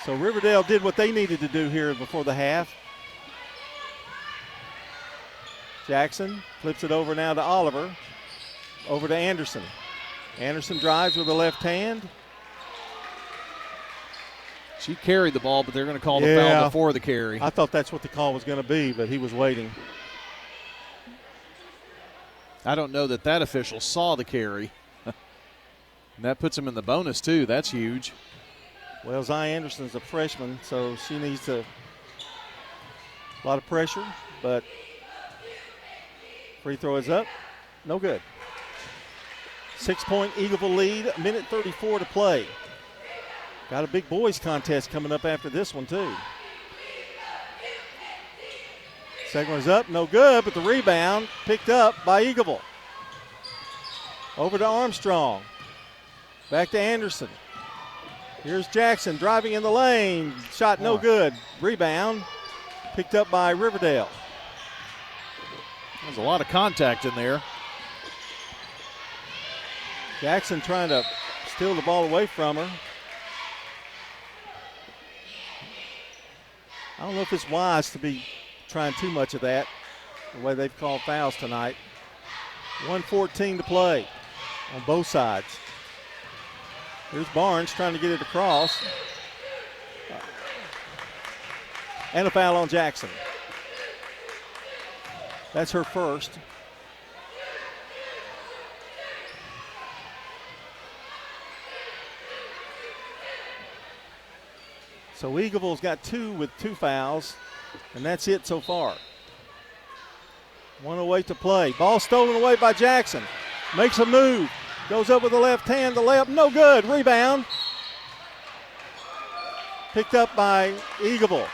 Speaker 2: So Riverdale did what they needed to do here before the half. Jackson flips it over now to Oliver. Over to Anderson. Anderson drives with the left hand.
Speaker 1: She carried the ball, but they're going to call the foul before the carry.
Speaker 2: I thought that's what the call was going to be, but he was waiting.
Speaker 1: I don't know that official saw the carry. And that puts him in the bonus, too. That's huge.
Speaker 2: Well, Zy Anderson's a freshman, so she needs a lot of pressure, but free throw is up. No good. 6-point Eagleville lead, 1:34 to play. Got a big boys contest coming up after this one, too. Second one's up, no good, but the rebound picked up by Eagleville. Over to Armstrong. Back to Anderson. Here's Jackson driving in the lane. Shot no good. Rebound picked up by Riverdale.
Speaker 1: There's a lot of contact in there.
Speaker 2: Jackson trying to steal the ball away from her. I don't know if it's wise to be trying too much of that, the way they've called fouls tonight. 1:14 to play on both sides. Here's Barnes trying to get it across. And a foul on Jackson. That's her first. So Eagleville's got 2 with 2 fouls, and that's it so far. 1:08 to play. Ball stolen away by Jackson. Makes a move. Goes up with the left hand. The layup, no good. Rebound. Picked up by Eagleville.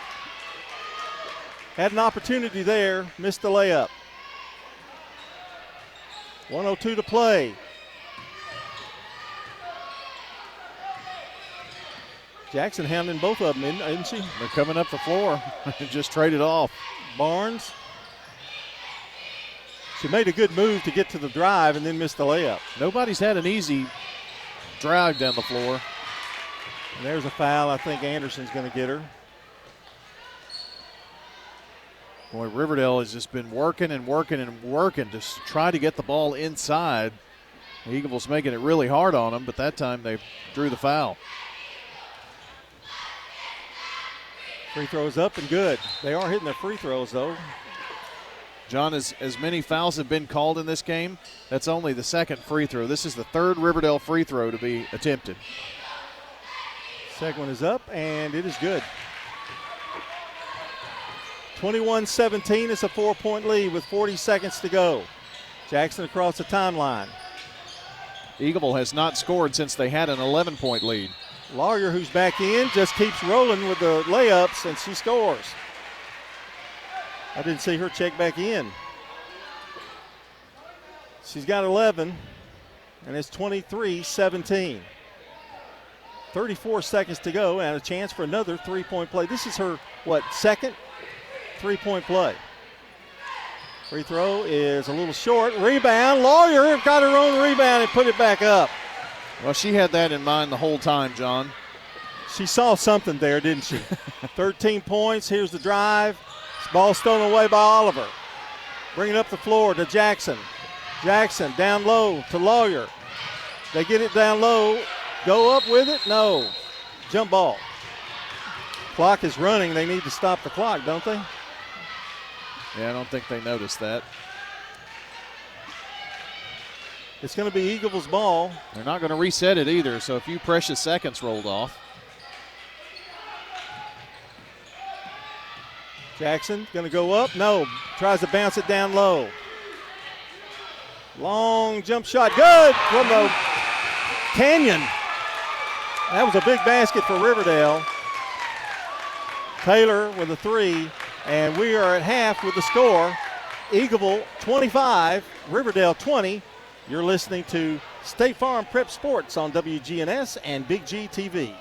Speaker 2: Had an opportunity there. Missed the layup. 1:02 to play. Jackson hounding both of them, isn't she?
Speaker 1: They're coming up the floor. Just traded off.
Speaker 2: Barnes. She made a good move to get to the drive and then missed the layup.
Speaker 1: Nobody's had an easy drive down the floor.
Speaker 2: And there's a foul. I think Anderson's going to get her.
Speaker 1: Boy, Riverdale has just been working and working and working to try to get the ball inside. The Eagles making it really hard on them, but that time they drew the foul.
Speaker 2: Free throws up and good. They are hitting their free throws, though.
Speaker 1: John, as many fouls have been called in this game, that's only the second free throw. This is the third Riverdale free throw to be attempted.
Speaker 2: Second one is up, and it is good. 21-17, it's a 4-point lead with 40 seconds to go. Jackson across the timeline.
Speaker 1: Eagleville has not scored since they had an 11-point lead.
Speaker 2: Lawyer, who's back in, just keeps rolling with the layups, and she scores. I didn't see her check back in. She's got 11, and it's 23-17. 34 seconds to go, and a chance for another three-point play. This is her, second three-point play. Free throw is a little short. Rebound. Lawyer got her own rebound and put it back up.
Speaker 1: Well, she had that in mind the whole time, John.
Speaker 2: She saw something there, didn't she? 13 points. Here's the drive. Ball stolen away by Oliver. Bring it up the floor to Jackson. Jackson down low to Lawyer. They get it down low. Go up with it? No. Jump ball. Clock is running. They need to stop the clock, don't they?
Speaker 1: Yeah, I don't think they noticed that.
Speaker 2: It's going to be Eagleville's ball.
Speaker 1: They're not going to reset it either, so a few precious seconds rolled off.
Speaker 2: Jackson going to go up. No. Tries to bounce it down low. Long jump shot. Good from the canyon. That was a big basket for Riverdale. Taylor with a three. And we are at half with the score. Eagleville 25, Riverdale 20. You're listening to State Farm Prep Sports on WGNS and Big G TV.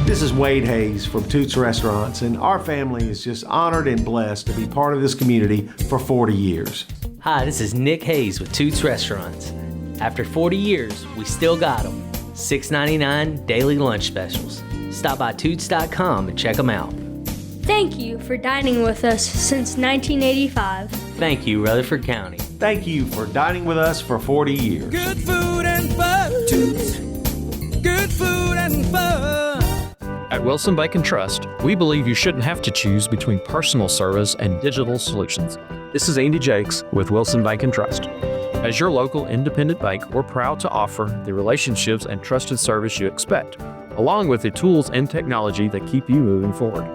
Speaker 17: This is Wade Hayes from Toots Restaurants, and our family is just honored and blessed to be part of this community for 40 years.
Speaker 18: Hi, this is Nick Hayes with Toots Restaurants. After 40 years, we still got them. $6.99 daily lunch specials. Stop by Toots.com and check them out.
Speaker 19: Thank you for dining with us since 1985.
Speaker 18: Thank you, Rutherford County.
Speaker 17: Thank you for dining with us for 40 years.
Speaker 20: Good food and fun, Toots. Good food and fun.
Speaker 21: At Wilson Bank and Trust, we believe you shouldn't have to choose between personal service and digital solutions. This is Andy Jakes with Wilson Bank and Trust. As your local independent bank, we're proud to offer the relationships and trusted service you expect, along with the tools and technology that keep you moving forward.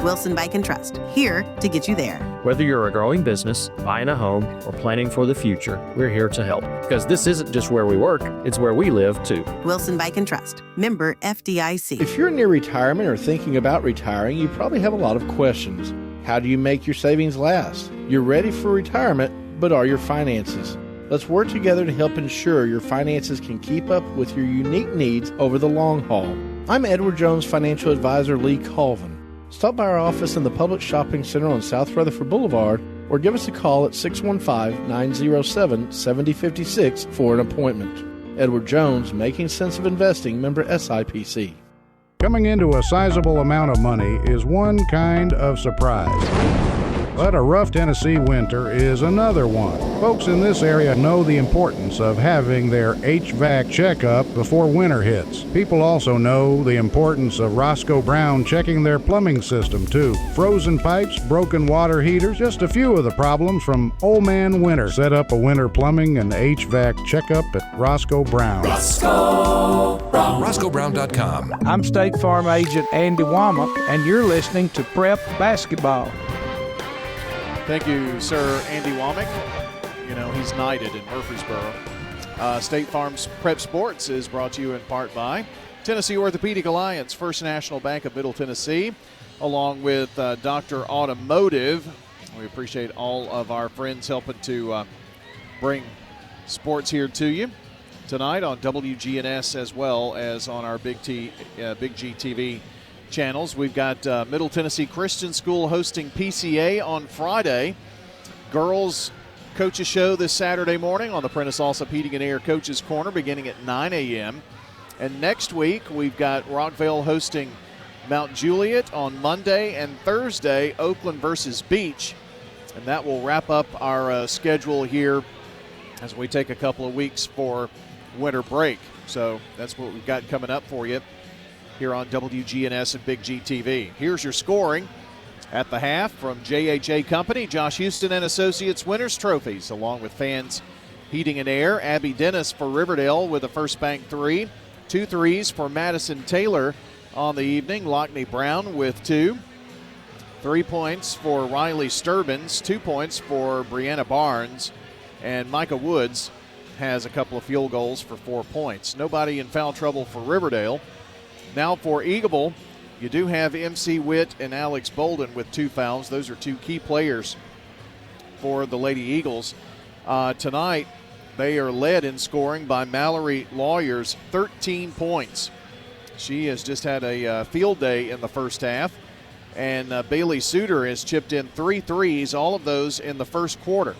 Speaker 22: Wilson Bank and Trust, here to get you there.
Speaker 21: Whether you're a growing business, buying a home, or planning for the future, we're here to help. Because this isn't just where we work, it's where we live too.
Speaker 22: Wilson Bank and Trust, member FDIC.
Speaker 23: If you're near retirement or thinking about retiring, you probably have a lot of questions. How do you make your savings last? You're ready for retirement, but are your finances? Let's work together to help ensure your finances can keep up with your unique needs over the long haul. I'm Edward Jones Financial Advisor Lee Colvin. Stop by our office in the Public Shopping Center on South Rutherford Boulevard or give us a call at 615-907-7056 for an appointment. Edward Jones, Making Sense of Investing, member SIPC.
Speaker 3: Coming into a sizable amount of money is one kind of surprise. But a rough Tennessee winter is another one. Folks in this area know the importance of having their HVAC checkup before winter hits. People also know the importance of Roscoe Brown checking their plumbing system too. Frozen pipes, broken water heaters, just a few of the problems from Old Man Winter. Set up a winter plumbing and HVAC checkup at Roscoe Brown.
Speaker 4: Roscoe Brown. RoscoeBrown.com.
Speaker 6: I'm State Farm Agent Andy Womack, and you're listening to Prep Basketball.
Speaker 1: Thank you, Sir Andy Womack. You know, he's knighted in Murfreesboro. State Farm's Prep Sports is brought to you in part by Tennessee Orthopedic Alliance, First National Bank of Middle Tennessee, along with Dr. Automotive. We appreciate all of our friends helping to bring sports here to you tonight on WGNS as well as on our Big G TV channels. We've got Middle Tennessee Christian School hosting PCA on Friday. Girls Coaches Show this Saturday morning on the Prentice Allsup Heating and Air Coaches Corner beginning at 9 a.m. And next week we've got Rockvale hosting Mount Juliet on Monday, and Thursday Oakland versus Beach. And that will wrap up our schedule here as we take a couple of weeks for winter break. So that's what we've got coming up for you here on WGNS and Big G TV. Here's your scoring at the half from JHA Company, Josh Houston and Associates Winners Trophies, along with Fans Heating and Air. Abby Dennis for Riverdale with a first bank 3. 2 threes for Madison Taylor on the evening. Lockney Brown with 2. 3 points for Riley Sturbins. 2 points for Brianna Barnes. And Micah Woods has a couple of field goals for 4 points. Nobody in foul trouble for Riverdale. Now for Eagleville, you do have MC Witt and Alex Bolden with 2 fouls. Those are 2 key players for the Lady Eagles. Tonight, they are led in scoring by Mallory Lawyers, 13 points. She has just had a field day in the first half. And Bailey Suter has chipped in 3 threes, all of those in the first quarter.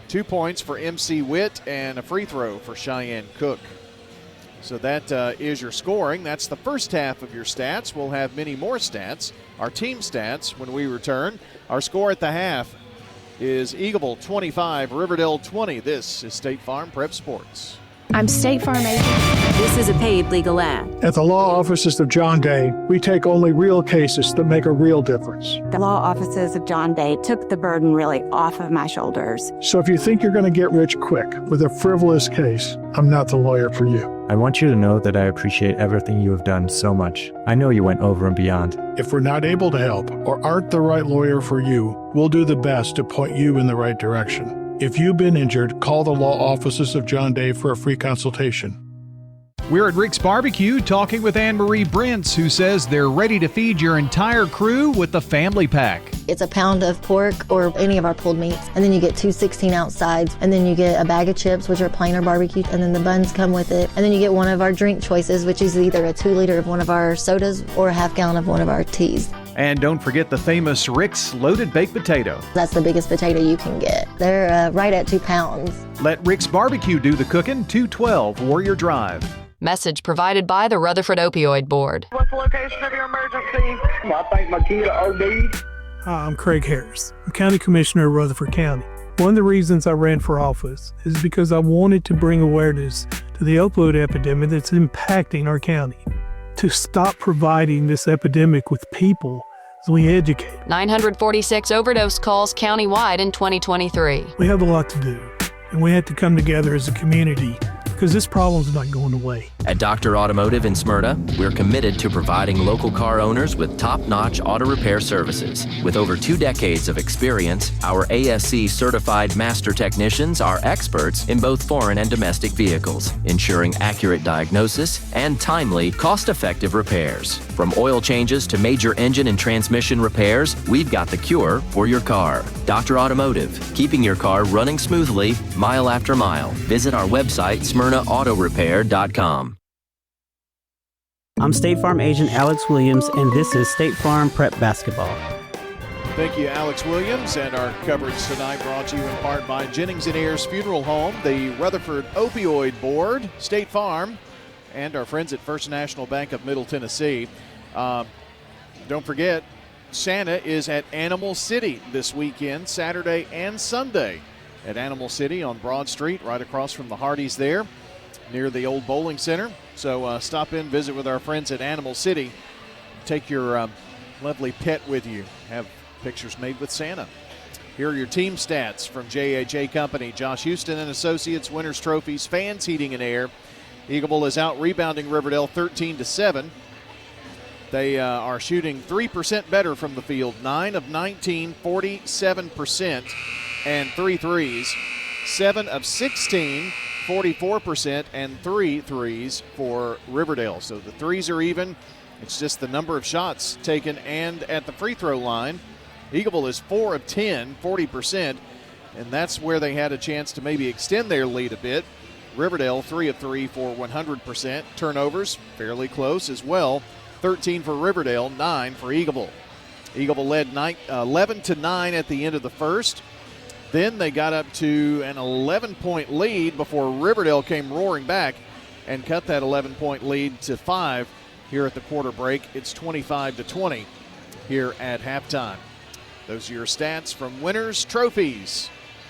Speaker 1: 2 points for MC Witt and a free throw for Cheyenne Cook. So that is your scoring. That's the first half of your stats. We'll have many more stats, our team stats, when we return. Our score at the half is Eagleville 25, Riverdale 20. This is State Farm Prep Sports.
Speaker 24: I'm State Farm Agent. This is a paid legal ad.
Speaker 8: At the law offices of John Day, we take only real cases that make a real difference.
Speaker 24: The law offices of John Day took the burden really off of my shoulders.
Speaker 8: So if you think you're going to get rich quick with a frivolous case, I'm not the lawyer for you.
Speaker 25: I want you to know that I appreciate everything you have done so much. I know you went over and beyond.
Speaker 8: If we're not able to help or aren't the right lawyer for you, we'll do the best to point you in the right direction. If you've been injured, call the law offices of John Day for a free consultation.
Speaker 26: We're at Rick's Barbecue talking with Anne-Marie Brentz, who says they're ready to feed your entire crew with the family pack.
Speaker 27: It's a pound of pork or any of our pulled meats, and then you get 2 16-ounce sides, and then you get a bag of chips, which are plain or barbecued, and then the buns come with it. And then you get one of our drink choices, which is either a 2-liter of one of our sodas or a half-gallon of one of our teas.
Speaker 26: And don't forget the famous Rick's Loaded Baked Potato.
Speaker 27: That's the biggest potato you can get. They're right at 2 pounds.
Speaker 26: Let Rick's Barbecue do the cooking, 212 Warrior Drive.
Speaker 5: Message provided by the Rutherford Opioid Board.
Speaker 7: What's the location of your emergency? I think my kid OD'd.
Speaker 8: Hi, I'm Craig Harris. I'm County Commissioner of Rutherford County. One of the reasons I ran for office is because I wanted to bring awareness to the opioid epidemic that's impacting our county. To stop providing this epidemic with people as we educate.
Speaker 5: 946 overdose calls countywide in 2023.
Speaker 8: We have a lot to do, and we have to come together as a community because this problem's not going away.
Speaker 9: At Dr. Automotive in Smyrna, we're committed to providing local car owners with top-notch auto repair services. With over 2 decades of experience, our ASC certified master technicians are experts in both foreign and domestic vehicles, ensuring accurate diagnosis and timely, cost-effective repairs. From oil changes to major engine and transmission repairs, we've got the cure for your car. Dr. Automotive, keeping your car running smoothly, mile after mile. Visit our website, smyrnaautorepair.com.
Speaker 10: I'm State Farm agent Alex Williams, and this is State Farm Prep Basketball.
Speaker 1: Thank you, Alex Williams, and our coverage tonight brought to you in part by Jennings & Ayers Funeral Home, the Rutherford Opioid Board, State Farm, and our friends at First National Bank of Middle Tennessee. Don't forget, Santa is at Animal City this weekend, Saturday and Sunday at Animal City on Broad Street, right across from the Hardys there, near the old bowling center. So stop in, visit with our friends at Animal City. Take your lovely pet with you. Have pictures made with Santa. Here are your team stats from JHA Company. Josh Houston and Associates, Winners Trophies, Fans Heating and Air. Eagleville is out rebounding Riverdale 13-7. They are shooting 3% better from the field, 9 of 19, 47%, and 3 threes. 7 of 16, 44%, and 3 threes for Riverdale. So the threes are even. It's just the number of shots taken and at the free throw line. Eagleville is 4 of 10, 40%, and that's where they had a chance to maybe extend their lead a bit. Riverdale 3 of 3 for 100%. Turnovers fairly close as well. 13 for Riverdale, 9 for Eagleville. Eagleville led 11-9 at the end of the first. Then they got up to an 11-point lead before Riverdale came roaring back and cut that 11-point lead to 5 here at the quarter break. It's 25-20 here at halftime. Those are your stats from Winners Trophies,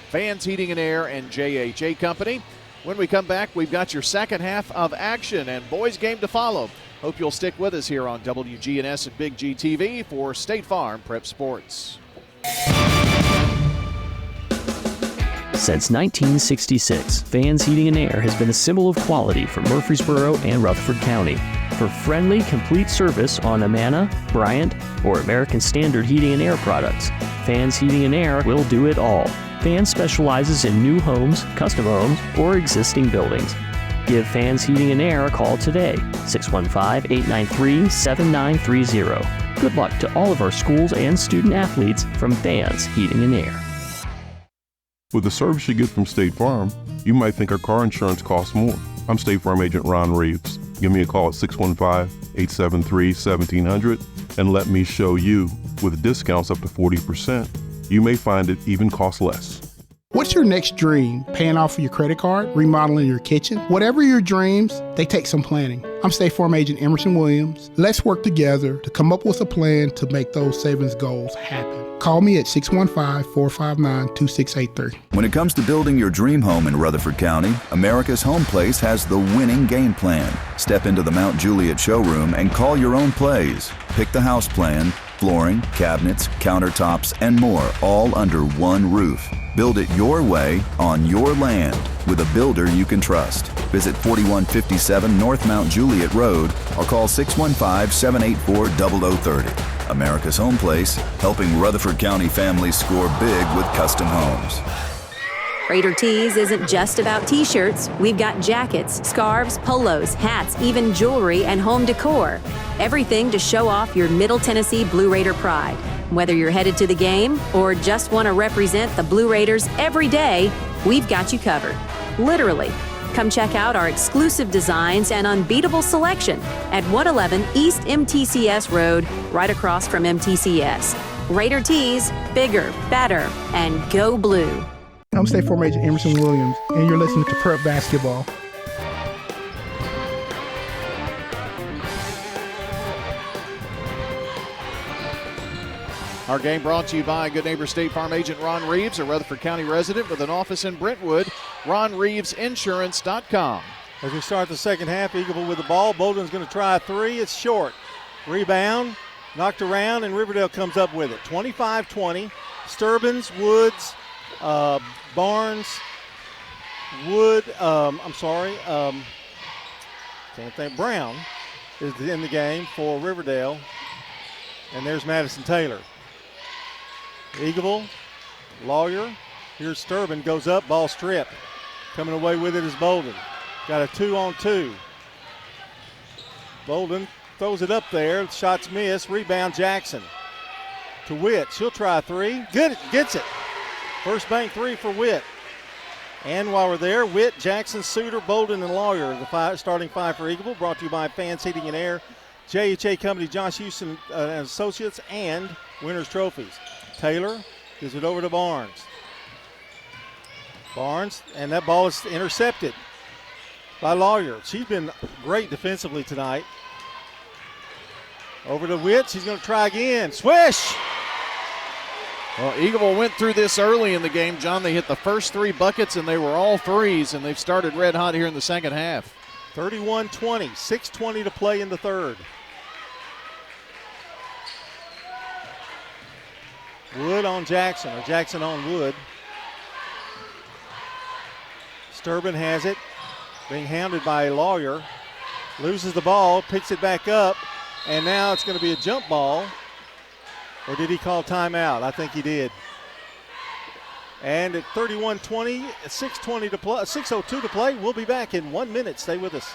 Speaker 1: Fans Heating and Air, and JHA Company. When we come back, we've got your second half of action and boys game to follow. Hope you'll stick with us here on WGNS and Big G TV for State Farm Prep Sports.
Speaker 11: Since 1966, Fans Heating and Air has been a symbol of quality for Murfreesboro and Rutherford County. For friendly, complete service on Amana, Bryant, or American Standard Heating and Air products, Fans Heating and Air will do it all. Fans specializes in new homes, custom homes, or existing buildings. Give Fans Heating and Air a call today, 615-893-7930. Good luck to all of our schools and student athletes from Fans Heating and Air.
Speaker 16: With the service you get from State Farm, you might think our car insurance costs more. I'm State Farm agent Ron Reeves. Give me a call at 615-873-1700 and let me show you. With discounts up to 40%, you may find it even costs less.
Speaker 12: What's your next dream? Paying off your credit card? Remodeling your kitchen? Whatever your dreams, they take some planning. I'm State Farm agent Emerson Williams. Let's work together to come up with a plan to make those savings goals happen. Call me at 615-459-2683.
Speaker 13: When it comes to building your dream home in Rutherford County, America's Home Place has the winning game plan. Step into the Mount Juliet showroom and call your own plays. Pick the house plan, flooring, cabinets, countertops, and more, all under one roof. Build it your way on your land with a builder you can trust. Visit 4157 North Mount Juliet Road or call 615-784-0030. America's Home Place, helping Rutherford County families score big with custom homes.
Speaker 14: Raider Tees isn't just about t-shirts. We've got jackets, scarves, polos, hats, even jewelry and home decor. Everything to show off your Middle Tennessee Blue Raider pride. Whether you're headed to the game or just want to represent the Blue Raiders every day, we've got you covered. Literally. Come check out our exclusive designs and unbeatable selection at 111 East MTCS Road, right across from MTCS. Raider Tees, bigger, better, and go blue.
Speaker 12: I'm State Farm agent Emerson Williams, and you're listening to Prep Basketball.
Speaker 1: Our game brought to you by Good Neighbor State Farm agent Ron Reeves, a Rutherford County resident with an office in Brentwood. RonReevesInsurance.com.
Speaker 2: As we start the second half, Eagleville with the ball. Bowdoin's going to try a three. It's short. Rebound, knocked around, and Riverdale comes up with it. 25-20. Sturbins, Woods, Barnes, Brown is in the game for Riverdale. And there's Madison Taylor. Eagleville, Lawyer. Here's Sturban, goes up, ball stripped. Coming away with it is Bolden. Got a 2-on-2. Bolden throws it up there. Shots miss. Rebound Jackson. To Witt. She'll try a three. Good. Gets it. First bank three for Witt. And while we're there, Witt, Jackson, Suter, Bolden, and Lawyer, the starting five for Eagleville, brought to you by Fans Heating and Air, JHA Company, Josh Houston and Associates, and Winners Trophies. Taylor gives it over to Barnes. And that ball is intercepted by Lawyer. She's been great defensively tonight. Over to Witt. She's going to try again. Swish!
Speaker 1: Well, Eagleville went through this early in the game, John. They hit the first three buckets, and they were all threes, and they've started red hot here in the second half.
Speaker 2: 31-20, 6:20 to play in the third. Wood on Jackson, or Jackson on Wood. Sturban has it, being hounded by a Lawyer. Loses the ball, picks it back up, and now it's going to be a jump ball. Or did he call timeout? I think he did. And at 31-20, 6:20 to play, 6:02 to play. We'll be back in 1 minute. Stay with us.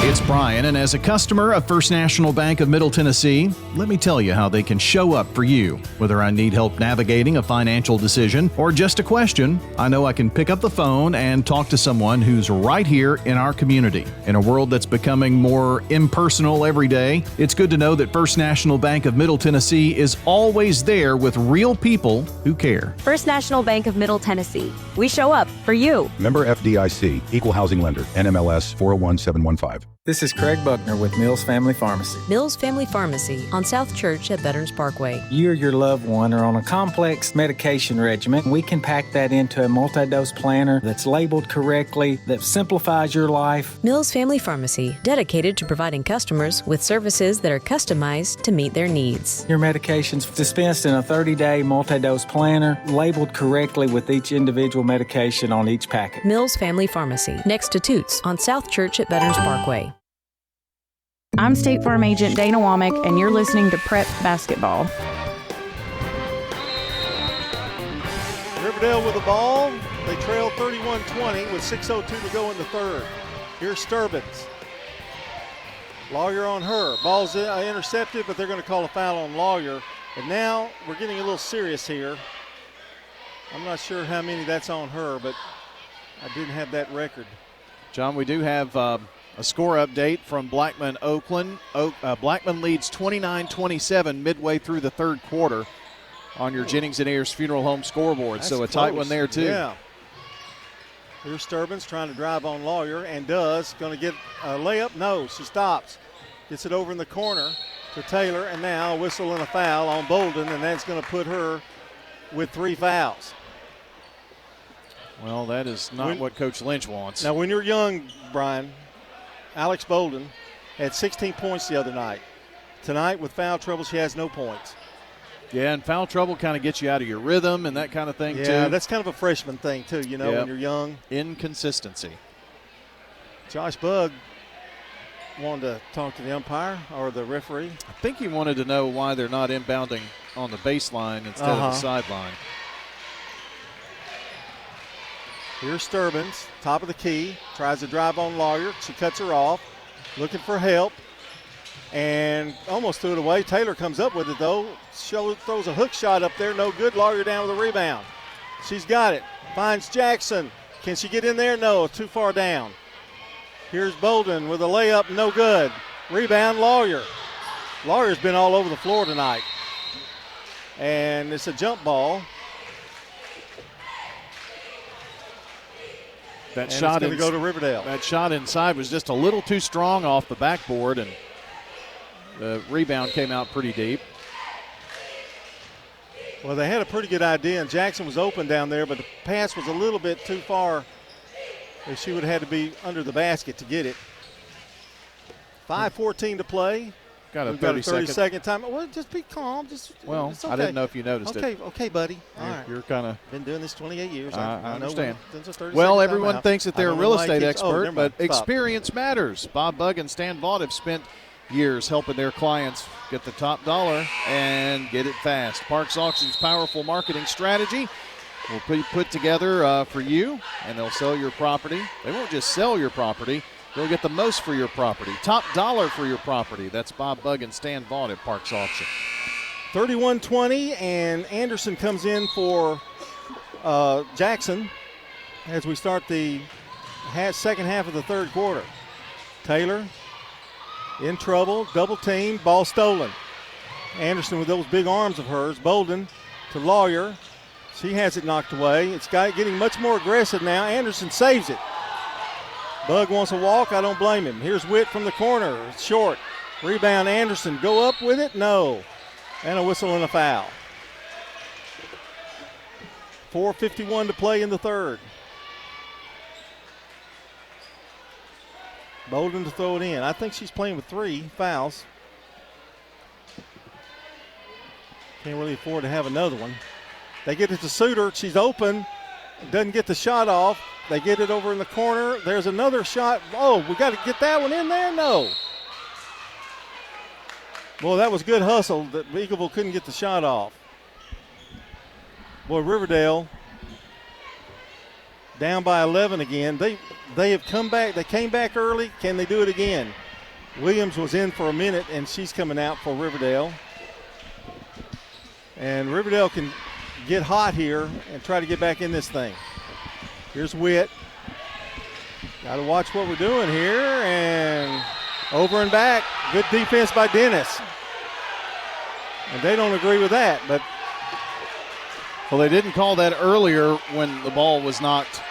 Speaker 26: It's Brian, and as a customer of First National Bank of Middle Tennessee, let me tell you how they can show up for you. Whether I need help navigating a financial decision or just a question, I know I can pick up the phone and talk to someone who's right here in our community. In a world that's becoming more impersonal every day, it's good to know that First National Bank of Middle Tennessee is always there with real people who care.
Speaker 15: First National Bank of Middle Tennessee. We show up for you.
Speaker 17: Member FDIC, Equal Housing Lender, NMLS 401715.
Speaker 18: This is Craig Buckner with Mills Family Pharmacy.
Speaker 19: Mills Family Pharmacy on South Church at Veterans Parkway.
Speaker 18: You or your loved one are on a complex medication regimen. We can pack that into a multi-dose planner that's labeled correctly, that simplifies your life.
Speaker 19: Mills Family Pharmacy, dedicated to providing customers with services that are customized to meet their needs.
Speaker 18: Your medication's dispensed in a 30-day multi-dose planner, labeled correctly with each individual medication on each packet.
Speaker 19: Mills Family Pharmacy, next to Toots on South Church at Veterans Parkway.
Speaker 24: I'm State Farm Agent Dana Womack, and you're listening to Prep Basketball.
Speaker 2: Riverdale with the ball. They trail 31-20 with 6:02 to go in the third. Here's Sturbans. Lawyer on her. Ball's intercepted, but they're going to call a foul on Lawyer. And now we're getting a little serious here. I'm not sure how many that's on her, but I didn't have that record.
Speaker 1: John, we do have a score update from Blackman Oakland. Blackman leads 29-27 midway through the third quarter on your Jennings and Ayers Funeral Home scoreboard.
Speaker 2: That's
Speaker 1: so a
Speaker 2: close.
Speaker 1: tight one there, too.
Speaker 2: Yeah. Here's Sturbans trying to drive on Lawyer and does. Going to get a layup. No, she stops. Gets it over in the corner to Taylor, and now a whistle and a foul on Bolden, and that's going to put her with 3 fouls.
Speaker 1: Well, that is not what Coach Lynch wants.
Speaker 2: Now, when you're young, Brian, Alex Bolden had 16 points the other night. Tonight, with foul trouble, she has no points.
Speaker 1: Yeah, and foul trouble kind of gets you out of your rhythm and that kind of thing, too.
Speaker 2: Yeah, that's kind of a freshman thing, too, you know, when you're young.
Speaker 1: Inconsistency.
Speaker 2: Josh Bugg wanted to talk to the umpire or the referee.
Speaker 1: I think he wanted to know why they're not inbounding on the baseline instead of the sideline.
Speaker 2: Here's Sturbans, top of the key, tries to drive on Lawyer. She cuts her off, looking for help, and almost threw it away. Taylor comes up with it, though. Throws a hook shot up there, no good. Lawyer down with a rebound. She's got it, finds Jackson. Can she get in there? No, too far down. Here's Bolden with a layup, no good. Rebound, Lawyer. Lawyer's been all over the floor tonight. And it's a jump ball.
Speaker 1: That shot
Speaker 2: going to go to Riverdale.
Speaker 1: That shot inside was just a little too strong off the backboard, and the rebound came out pretty deep.
Speaker 2: Well, they had a pretty good idea, and Jackson was open down there, but the pass was a little bit too far. She would have had to be under the basket to get it. 5:14 to play.
Speaker 1: got a
Speaker 2: We've got a
Speaker 1: 30-second
Speaker 2: time. Well, just be calm.
Speaker 1: Well,
Speaker 2: it's okay.
Speaker 1: I didn't know if you noticed it.
Speaker 2: Okay, buddy. All right.
Speaker 1: You're kind of.
Speaker 2: Been doing this 28 years.
Speaker 1: I understand.
Speaker 2: Know
Speaker 1: well, everyone thinks that they're a real estate
Speaker 2: keeps,
Speaker 1: expert, but
Speaker 2: Stop.
Speaker 1: experience matters. Bob Bugg and Stan Vaught have spent years helping their clients get the top dollar and get it fast. Parks Auction's powerful marketing strategy will be put together for you, and they'll sell your property. They won't just sell your property. They'll get the most for your property. Top dollar for your property. That's Bob Bugg and Stan Vaught at Parks Auction.
Speaker 2: 31-20, and Anderson comes in for Jackson as we start the second half of the third quarter. Taylor in trouble, double team, ball stolen. Anderson with those big arms of hers. Bolden to Lawyer. She has it knocked away. It's getting much more aggressive now. Anderson saves it. Bugg wants a walk. I don't blame him. Here's Witt from the corner. It's short. Rebound, Anderson. Go up with it? No. And a whistle and a foul. 4:51 to play in the third. Bolden to throw it in. I think she's playing with 3 fouls. Can't really afford to have another one. They get it to Suter. She's open. Doesn't get the shot off. They get it over in the corner. There's another shot. Oh, we got to get that one in there? No. Boy, that was good hustle. That Eagleville couldn't get the shot off. Boy, Riverdale down by 11 again. They have come back. They came back early. Can they do it again? Williams was in for a minute, and she's coming out for Riverdale. And Riverdale can get hot here and try to get back in this thing. Here's Witt. Got to watch what we're doing here. And over and back. Good defense by Dennis. And they don't agree with that. But
Speaker 1: well, they didn't call that earlier when the ball was knocked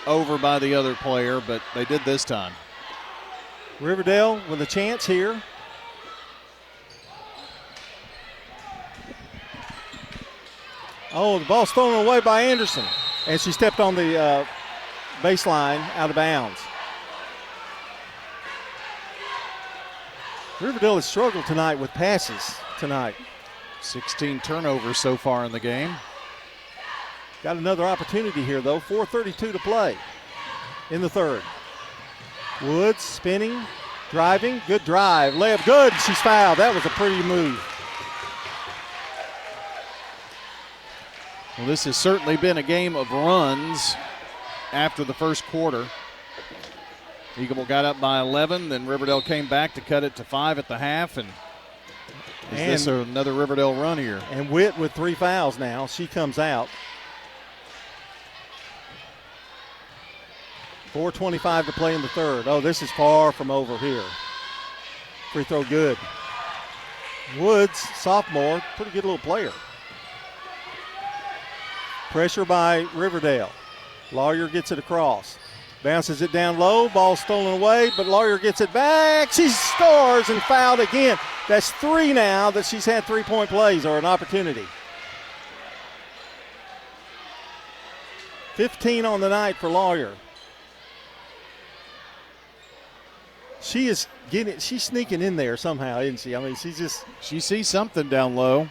Speaker 1: over by the other player, but they did this time.
Speaker 2: Riverdale with a chance here. Oh, the ball stolen away by Anderson. And she stepped on the baseline out of bounds. Riverdale has struggled tonight with passes tonight.
Speaker 1: 16 turnovers so far in the game.
Speaker 2: Got another opportunity here, though. 4:32 to play in the third. Woods spinning, driving, good drive. Layup good, she's fouled. That was a pretty move.
Speaker 1: Well, this has certainly been a game of runs after the first quarter. Eagleville got up by 11, then Riverdale came back to cut it to 5 at the half. And is this another Riverdale run here?
Speaker 2: And Witt with 3 fouls now. She comes out. 4:25 to play in the third. Oh, this is far from over here. Free throw good. Woods, sophomore, pretty good little player. Pressure by Riverdale. Lawyer gets it across. Bounces it down low. Ball stolen away, but Lawyer gets it back. She scores and fouled again. That's 3 now that she's had 3-point plays or an opportunity. 15 on the night for Lawyer. She's sneaking in there somehow, isn't she? I mean,
Speaker 1: she sees something down low.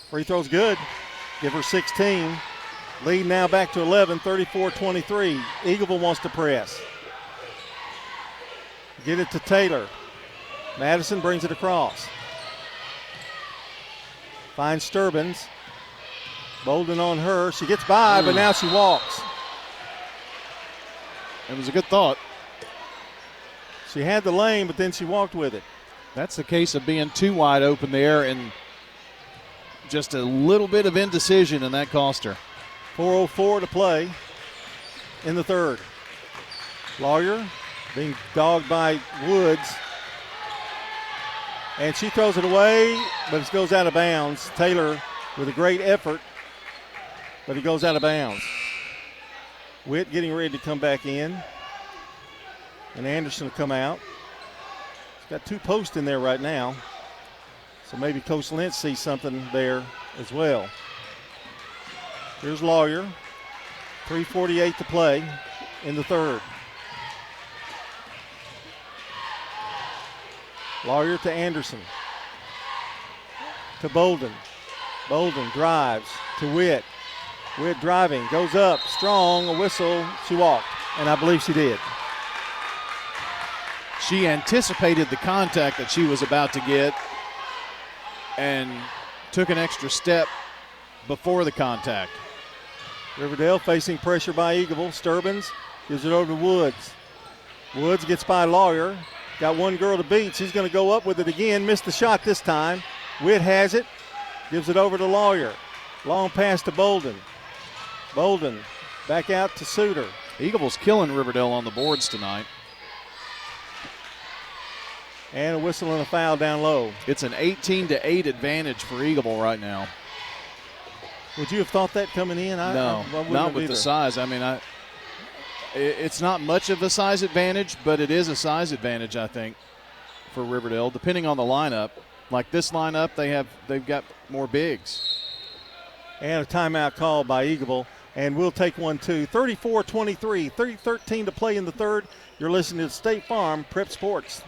Speaker 2: Free throw's good. Give her 16. Lead now back to 11, 34-23. Eagleville wants to press. Get it to Taylor. Madison brings it across. Finds Sturbins. Bolden on her. She gets by, but now she walks.
Speaker 1: It was a good thought.
Speaker 2: She had the lane, but then she walked with it.
Speaker 1: That's the case of being too wide open there and just a little bit of indecision, and that cost her.
Speaker 2: 4:04 to play in the third. Lawyer being dogged by Woods. And she throws it away, but it goes out of bounds. Taylor with a great effort, but it goes out of bounds. Witt getting ready to come back in. And Anderson will come out. He's got 2 posts in there right now. So maybe Coach Lynch sees something there as well. Here's Lawyer. 3:48 to play in the third. Lawyer to Anderson. To Bolden. Bolden drives to Witt. Witt driving, goes up, strong, a whistle. She walked, and I believe she did.
Speaker 1: She anticipated the contact that she was about to get and took an extra step before the contact.
Speaker 2: Riverdale facing pressure by Eagleville. Sturbins gives it over to Woods. Woods gets by Lawyer. Got one girl to beat. She's going to go up with it again. Missed the shot this time. Witt has it. Gives it over to Lawyer. Long pass to Bolden. Bolden back out to Suter.
Speaker 1: Eagleville's killing Riverdale on the boards tonight.
Speaker 2: And a whistle and a foul down low.
Speaker 1: It's an 18-8 advantage for Eagleville right now.
Speaker 2: Would you have thought that coming in?
Speaker 1: No, not with the size. I mean, it's not much of a size advantage, but it is a size advantage, I think, for Riverdale, depending on the lineup. Like this lineup, they've got more bigs.
Speaker 2: And a timeout call by Eagleville. And we'll take one, too. 34-23, 13 to play in the third. You're listening to State Farm Prep Sports.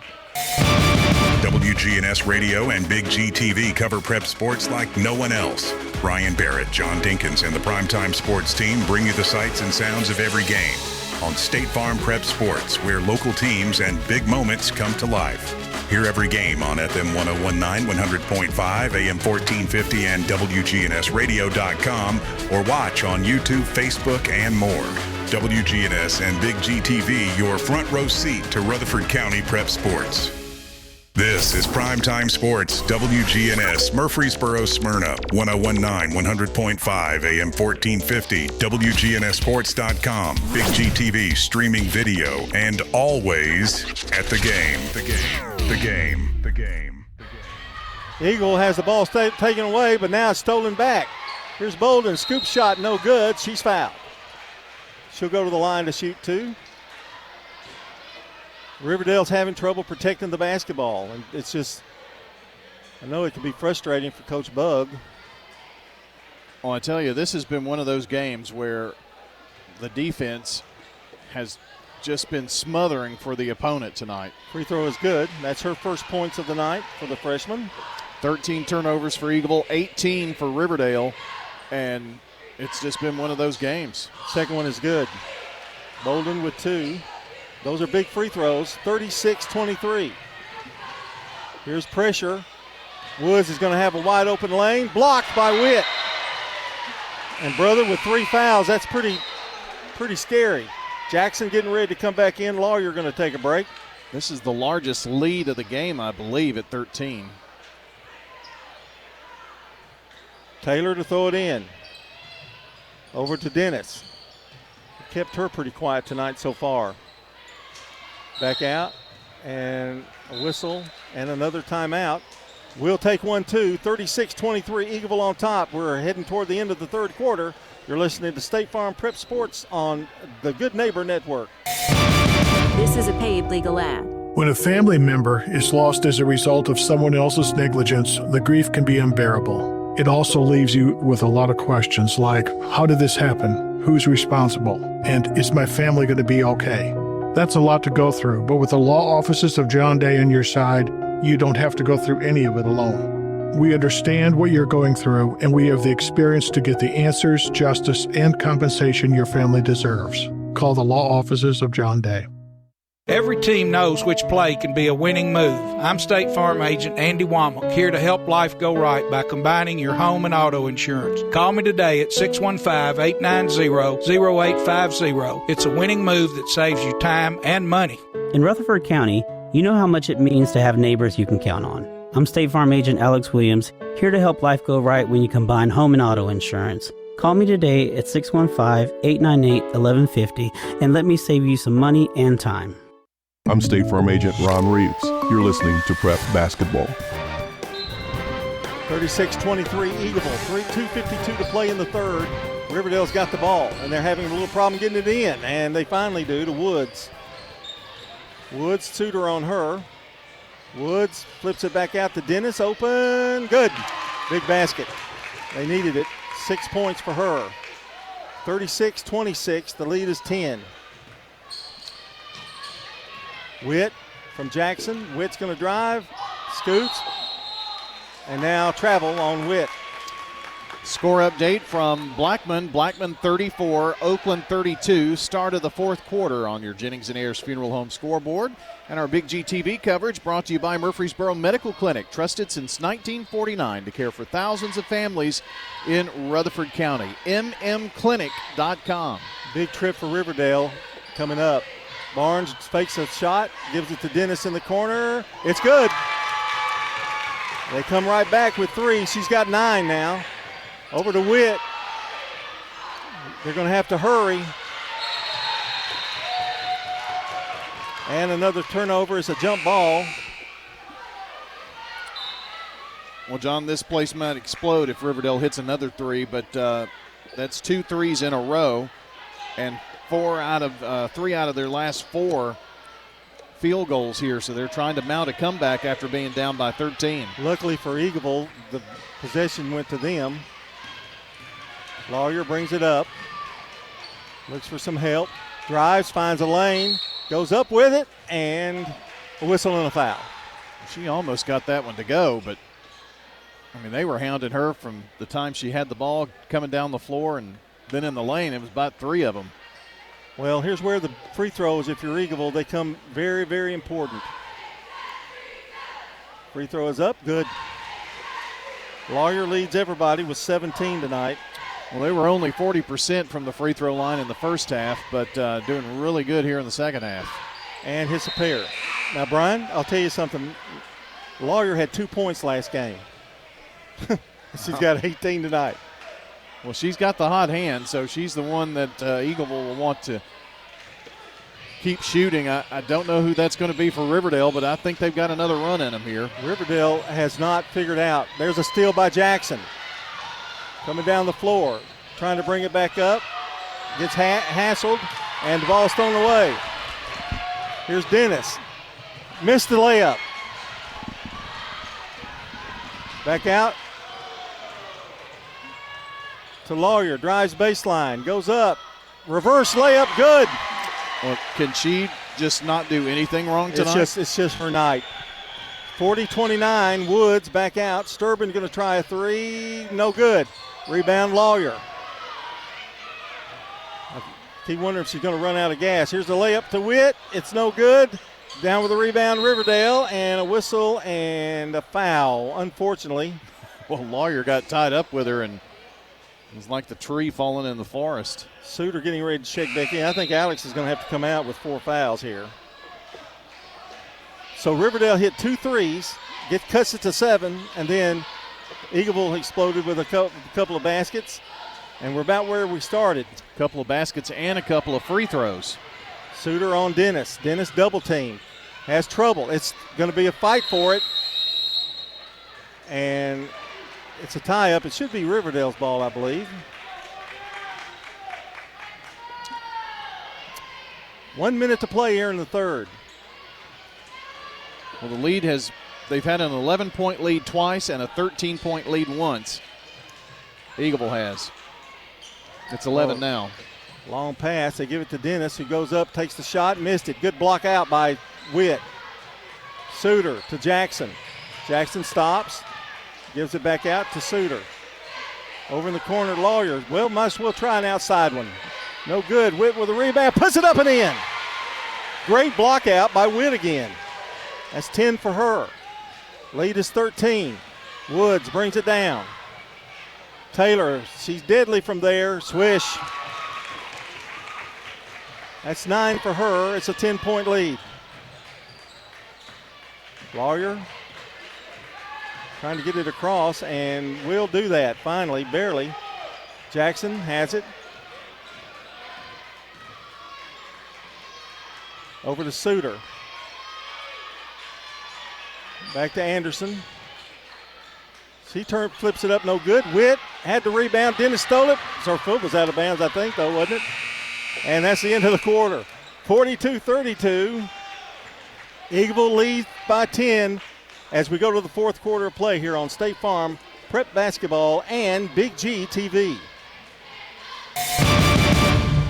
Speaker 3: WGNS Radio and Big G TV cover prep sports like no one else. Brian Barrett, John Dinkins, and the Primetime Sports team bring you the sights and sounds of every game on State Farm Prep Sports, where local teams and big moments come to life. Hear every game on FM 1019, 100.5, AM 1450, and WGNSradio.com, or watch on YouTube, Facebook, and more. WGNS and Big G TV, your front row seat to Rutherford County Prep Sports. This is Primetime Sports, WGNS, Murfreesboro, Smyrna, 1019, 100.5, AM 1450, WGNSSports.com, Big G TV, streaming video, and always at the game. The game.
Speaker 2: Eagle has the ball taken away, but now it's stolen back. Here's Bolden, scoop shot, no good. She's fouled. She'll go to the line to shoot two. Riverdale's having trouble protecting the basketball, and it's just, I know it can be frustrating for Coach Bug.
Speaker 1: Well, I tell you, this has been one of those games where the defense has just been smothering for the opponent tonight.
Speaker 2: Free throw is good. That's her first points of the night for the freshman.
Speaker 1: 13 turnovers for Eagleville, 18 for Riverdale, and it's just been one of those games.
Speaker 2: Second one is good. Bolden with two. Those are big free throws, 36-23. Here's pressure. Woods is going to have a wide open lane, blocked by Witt. And brother with three fouls, that's pretty scary. Jackson getting ready to come back in. Lawyer going to take a break.
Speaker 1: This is the largest lead of the game, I believe, at 13.
Speaker 2: Taylor to throw it in. Over to Dennis. Kept her pretty quiet tonight so far. Back out, and a whistle, and another timeout. We'll take one, too. 36-23, Eagleville on top. We're heading toward the end of the third quarter. You're listening to State Farm Prep Sports on the Good Neighbor Network.
Speaker 14: This is a paid legal ad.
Speaker 4: When a family member is lost as a result of someone else's negligence, the grief can be unbearable. It also leaves you with a lot of questions like, how did this happen? Who's responsible? And is my family going to be okay? That's a lot to go through, but with the law offices of John Day on your side, you don't have to go through any of it alone. We understand what you're going through, and we have the experience to get the answers, justice, and compensation your family deserves. Call the law offices of John Day.
Speaker 6: Every team knows which play can be a winning move. I'm State Farm Agent Andy Womack, here to help life go right by combining your home and auto insurance. Call me today at 615-890-0850. It's a winning move that saves you time and money.
Speaker 10: In Rutherford County, you know how much it means to have neighbors you can count on. I'm State Farm Agent Alex Williams, here to help life go right when you combine home and auto insurance. Call me today at 615-898-1150 and let me save you some money and time.
Speaker 16: I'm State Farm Agent Ron Reeves. You're listening to Prep Basketball.
Speaker 2: 36-23 Eagleville, 2:52 to play in the third. Riverdale's got the ball, and they're having a little problem getting it in, and they finally do to Woods. Woods, Suter on her. Woods flips it back out to Dennis, open, good. Big basket. They needed it. 6 points for her. 36-26, the lead is 10. Witt from Jackson. Witt's going to drive, Scoots. And now travel on Witt.
Speaker 1: Score update from Blackman. Blackman 34, Oakland 32. Start of the fourth quarter on your Jennings & Ayers Funeral Home scoreboard. And our Big G TV coverage brought to you by Murfreesboro Medical Clinic, trusted since 1949 to care for thousands of families in Rutherford County. mmclinic.com.
Speaker 2: Big trip for Riverdale coming up. Barnes fakes a shot, gives it to Dennis in the corner. It's good. They come right back with 3. She's got 9 now. Over to Witt. They're going to have to hurry. And another turnover is a jump ball.
Speaker 1: Well, John, this place might explode if Riverdale hits another 3, but that's 2 threes in a row, and 3 out of their last 4 field goals here, so they're trying to mount a comeback after being down by 13.
Speaker 2: Luckily for Eagleville, the possession went to them. Lawyer brings it up, looks for some help, drives, finds a lane, goes up with it, and a whistle and a foul.
Speaker 1: She almost got that one to go, but I mean, they were hounding her from the time she had the ball coming down the floor, and then in the lane, it was about 3 of them.
Speaker 2: Well, here's where the free throws, if you're Eagleville, they come very, very important. Free throw is up, good. Lawyer leads everybody with 17 tonight.
Speaker 1: Well, they were only 40% from the free throw line in the first half, but doing really good here in the second half.
Speaker 2: And hits a pair. Now, Brian, I'll tell you something. Lawyer had 2 points last game. She's got 18 tonight.
Speaker 1: Well, she's got the hot hand, so she's the one that Eagleville will want to keep shooting. I don't know who that's going to be for Riverdale, but I think they've got another run in them here.
Speaker 2: Riverdale has not figured out. There's a steal by Jackson. Coming down the floor, trying to bring it back up. Gets hassled, and the ball's thrown away. Here's Dennis. Missed the layup. Back out to Lawyer, drives baseline, goes up, reverse layup, good.
Speaker 1: Well, can she just not do anything wrong tonight?
Speaker 2: It's just her night. 40-29, Woods back out. Sturban going to try a 3, no good. Rebound Lawyer. I keep wondering if she's going to run out of gas. Here's the layup to Witt, it's no good. Down with the rebound, Riverdale, and a whistle and a foul, unfortunately.
Speaker 1: Well, Lawyer got tied up with her, and it was like the tree falling in the forest.
Speaker 2: Suter getting ready to check back in. I think Alex is going to have to come out with 4 fouls here. So Riverdale hit 2 threes, cuts it to 7, and then Eagleville exploded with a couple of baskets, and we're about where we started.
Speaker 1: A couple of baskets and a couple of free throws.
Speaker 2: Suter on Dennis. Dennis double team. Has trouble. It's going to be a fight for it. And it's a tie-up. It should be Riverdale's ball, I believe. 1 minute to play here in the third.
Speaker 1: Well, they've had an 11-point lead twice and a 13-point lead once. Eagleville has. It's 11 now.
Speaker 2: Long pass. They give it to Dennis, who goes up, takes the shot, missed it. Good block out by Witt. Suter to Jackson. Jackson stops, gives it back out to Suter. Over in the corner, Lawyer. Well, might as well try an outside one. No good. Witt with a rebound, puts it up and in. Great block out by Witt again. That's 10 for her. Lead is 13. Woods brings it down. Taylor, she's deadly from there. Swish. That's 9 for her. It's a 10-point lead. Lawyer trying to get it across, and will do that finally, barely. Jackson has it. Over to Suter. Back to Anderson. She flips it up, no good. Witt had the rebound. Dennis stole it. So her foot was out of bounds, I think, though, wasn't it? And that's the end of the quarter. 42-32. Eagleville leads by 10 as we go to the fourth quarter of play here on State Farm Prep Basketball and Big G TV.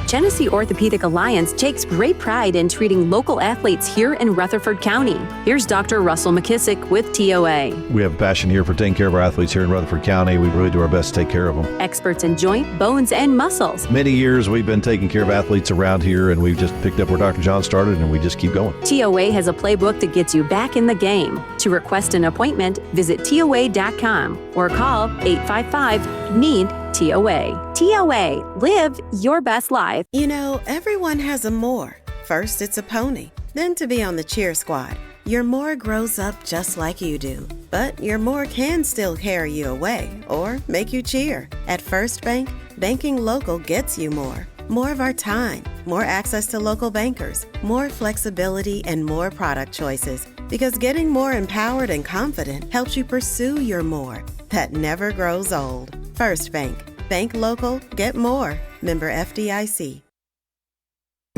Speaker 14: Genesee Orthopedic Alliance takes great pride in treating local athletes here in Rutherford County. Here's Dr. Russell McKissick with TOA.
Speaker 7: We have a passion here for taking care of our athletes here in Rutherford County. We really do our best to take care of them.
Speaker 14: Experts in joint, bones, and muscles.
Speaker 7: Many years we've been taking care of athletes around here, and we've just picked up where Dr. John started, and we just keep going.
Speaker 14: TOA has a playbook that gets you back in the game. To request an appointment, visit TOA.com or call 855-NEED-TOA. TOA, live your best life.
Speaker 20: You know, everyone has a more. First, it's a pony. Then to be on the cheer squad. Your more grows up just like you do. But your more can still carry you away or make you cheer. At First Bank, banking local gets you more. More of our time, more access to local bankers, more flexibility, and more product choices. Because getting more empowered and confident helps you pursue your more. That never grows old. First Bank. Bank local, get more. Member FDIC.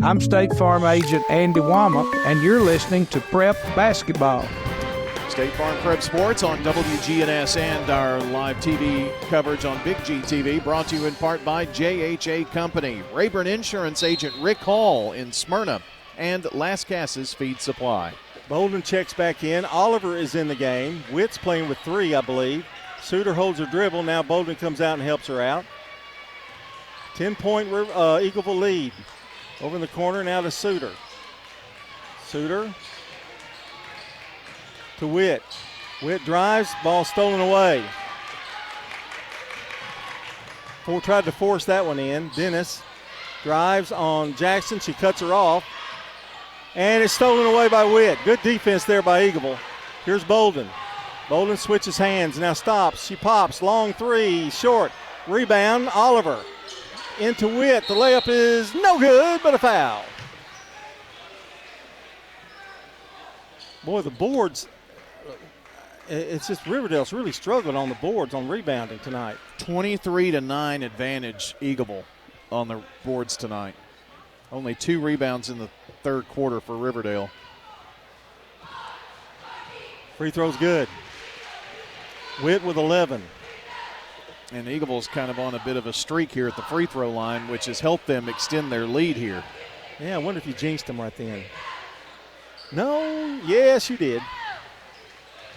Speaker 6: I'm State Farm Agent Andy Womack, and you're listening to Prep Basketball.
Speaker 1: State Farm Prep Sports on WGNS and our live TV coverage on Big G TV, brought to you in part by JHA Company, Rayburn Insurance Agent Rick Hall in Smyrna, and Lascassas Feed Supply.
Speaker 2: Bolden checks back in. Oliver is in the game. Witt's playing with 3, I believe. Suter holds her dribble. Now Bolden comes out and helps her out. 10-point Eagleville lead. Over in the corner now to Suter. Suter to Witt. Witt drives, ball stolen away. Tried to force that one in. Dennis drives on Jackson. She cuts her off. And it's stolen away by Witt. Good defense there by Eagleville. Here's Bolden. Bolden switches hands, now stops. She pops, long 3, short. Rebound, Oliver. Into Witt. The layup is no good, but a foul. Boy, the boards, it's just Riverdale's really struggling on the boards on rebounding tonight.
Speaker 1: 23-9 advantage Eagleville on the boards tonight. Only 2 rebounds in the third quarter for Riverdale.
Speaker 2: Free throw's good. Witt with 11.
Speaker 1: And Eagleville's kind of on a bit of a streak here at the free throw line, which has helped them extend their lead here.
Speaker 2: Yeah, I wonder if you jinxed them right then. No, yes, you did.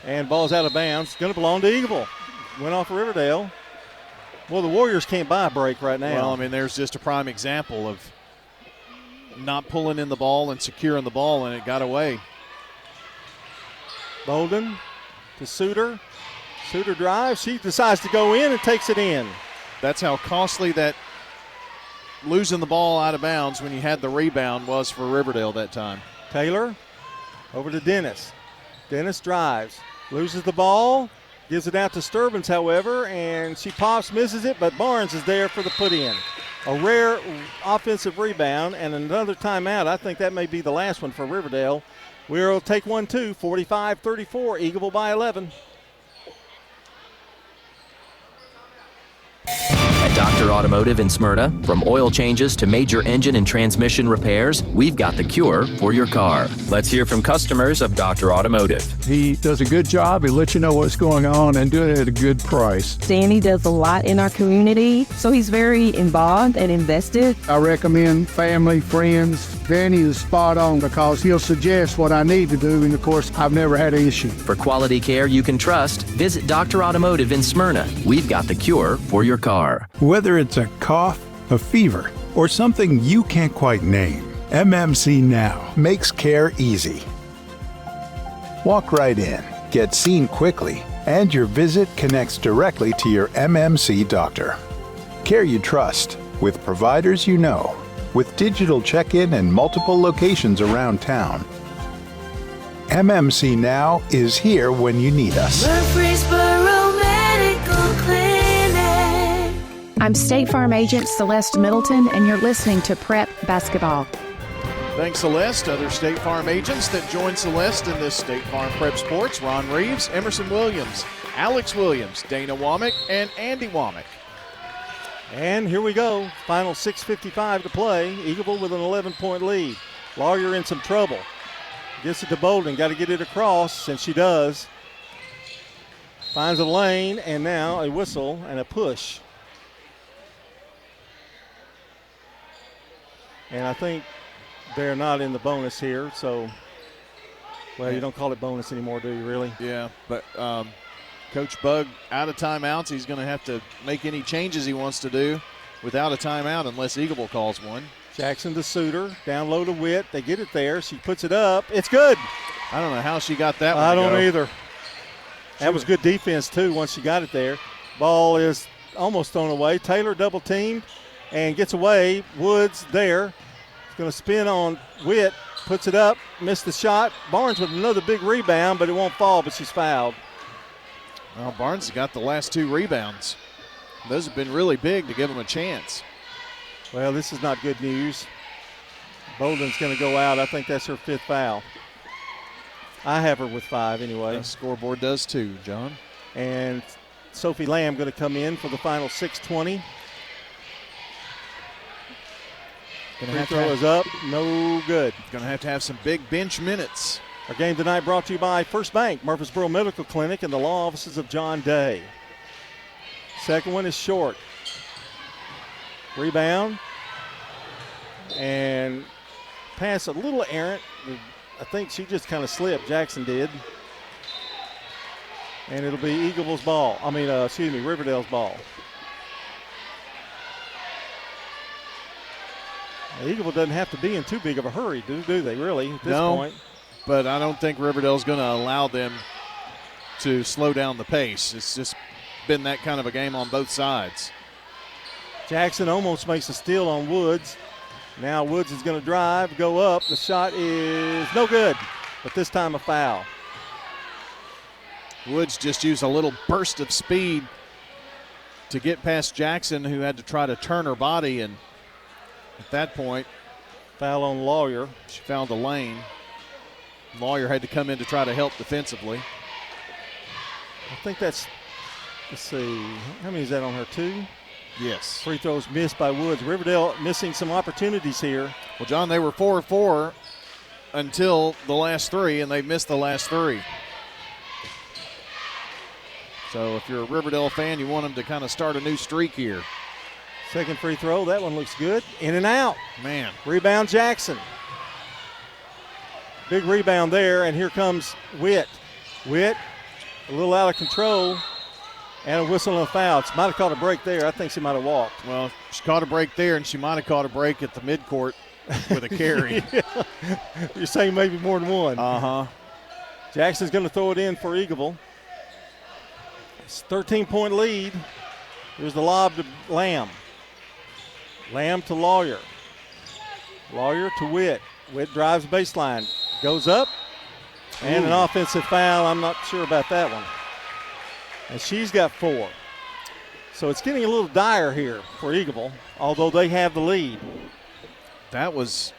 Speaker 2: And ball's out of bounds. Going to belong to Eagleville. Went off of Riverdale. Well, the Warriors can't buy a break right now.
Speaker 1: Well, I mean, there's just a prime example of not pulling in the ball and securing the ball, and it got away.
Speaker 2: Bolden to Suter. Suter drives. She decides to go in and takes it in.
Speaker 1: That's how costly that losing the ball out of bounds when you had the rebound was for Riverdale that time.
Speaker 2: Taylor over to Dennis. Dennis drives. Loses the ball. Gives it out to Sturbins, however, and she pops, misses it, but Barnes is there for the put-in. A rare offensive rebound and another timeout. I think that may be the last one for Riverdale. We'll take one, too. 45-34, Eagleville by 11.
Speaker 9: At Dr. Automotive in Smyrna, from oil changes to major engine and transmission repairs, we've got the cure for your car. Let's hear from customers of Dr. Automotive.
Speaker 21: He does a good job. He lets you know what's going on and do it at a good price.
Speaker 22: Danny does a lot in our community, so he's very involved and invested.
Speaker 23: I recommend family, friends. Danny is spot on because he'll suggest what I need to do, and of course, I've never had an issue.
Speaker 9: For quality care you can trust, visit Dr. Automotive in Smyrna. We've got the cure for your car.
Speaker 25: Whether it's a cough, a fever, or something you can't quite name, MMC Now makes care easy. Walk right in, get seen quickly, and your visit connects directly to your MMC doctor. Care you trust, with providers you know, with digital check-in and multiple locations around town. MMC Now is here when you need us.
Speaker 24: Murfreesboro Medical Clinic. I'm State Farm Agent Celeste Middleton, and you're listening to Prep Basketball.
Speaker 1: Thanks, Celeste. Other State Farm agents that join Celeste in this State Farm Prep Sports: Ron Reeves, Emerson Williams, Alex Williams, Dana Womack, and Andy Womack.
Speaker 2: And here we go. Final 6:55 to play. Eagleville with an 11-point lead. Lawyer in some trouble. Gets it to Bolden. Got to get it across, and she does. Finds a lane, and now a whistle and a push. And I think they're not in the bonus here, so, well, you don't call it bonus anymore, do you, really?
Speaker 1: Yeah, but Coach Bug out of timeouts. He's going to have to make any changes he wants to do without a timeout unless Eagleville calls one.
Speaker 2: Jackson to Suter, down low to Witt. They get it there. She puts it up. It's good.
Speaker 1: I don't know how she got that one.
Speaker 2: I don't either. That was good defense, too, once she got it there. Ball is almost thrown away. Taylor double teamed and gets away. Woods there. He's going to spin on Witt. Puts it up. Missed the shot. Barnes with another big rebound, but it won't fall, but she's fouled.
Speaker 1: Well, Barnes has got the last 2 rebounds. Those have been really big to give him a chance.
Speaker 2: Well, this is not good news. Bolden's going to go out. I think that's her 5th foul. I have her with 5 anyway.
Speaker 1: The scoreboard does too, John.
Speaker 2: And Sophie Lamb going to come in for the final 6:20. Free throw is up. No good.
Speaker 1: Going to have some big bench minutes.
Speaker 2: Our game tonight brought to you by First Bank, Murfreesboro Medical Clinic, and the law offices of John Day. Second one is short. Rebound. And pass a little errant. I think she just kind of slipped. Jackson did. And it'll be Eagleville's ball. Riverdale's ball. Eagleville doesn't have to be in too big of a hurry, do they, really, at this point?
Speaker 1: But I don't think Riverdale's going to allow them to slow down the pace. It's just been that kind of a game on both sides.
Speaker 2: Jackson almost makes a steal on Woods. Now Woods is going to drive, go up. The shot is no good, but this time a foul.
Speaker 1: Woods just used a little burst of speed to get past Jackson, who had to try to turn her body, and at that point,
Speaker 2: foul on Lawyer.
Speaker 1: She found a lane. Lawyer had to come in to try to help defensively.
Speaker 2: I think that's, let's see, how many is that on her, 2?
Speaker 1: Yes.
Speaker 2: Free throws missed by Woods. Riverdale missing some opportunities here.
Speaker 1: Well, John, they were 4-4 until the last 3, and they missed the last 3. So if you're a Riverdale fan, you want them to kind of start a new streak here.
Speaker 2: Second free throw, that one looks good. In and out.
Speaker 1: Man.
Speaker 2: Rebound Jackson. Big rebound there, and here comes Witt. Witt, a little out of control, and a whistle and a foul. She might have caught a break there. I think she might have walked.
Speaker 1: Well, she caught a break there, and she might have caught a break at the midcourt with a carry.
Speaker 2: Yeah. You're saying maybe more than one.
Speaker 1: Uh-huh.
Speaker 2: Jackson's going to throw it in for Eagleville. It's a 13-point lead. Here's the lob to Lamb. Lamb to Lawyer. Lawyer to Witt. Witt drives baseline. Goes up. And an offensive foul. I'm not sure about that one. And she's got 4. So it's getting a little dire here for Eagleville, although they have the lead.
Speaker 1: That was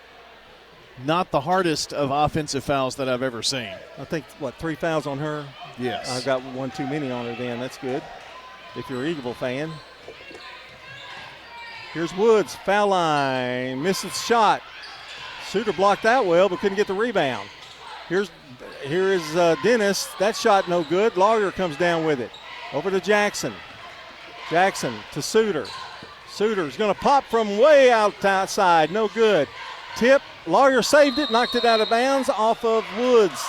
Speaker 1: not the hardest of offensive fouls that I've ever seen.
Speaker 2: I think, 3 fouls on her?
Speaker 1: Yes.
Speaker 2: I've got 1 too many on her then. That's good if you're an Eagleville fan. Here's Woods, foul line, misses shot. Suter blocked that well, but couldn't get the rebound. Here is Dennis. That shot no good. Lawyer comes down with it. Over to Jackson. Jackson to Suter. Suter's going to pop from way outside. No good. Tip. Lawyer saved it, knocked it out of bounds off of Woods.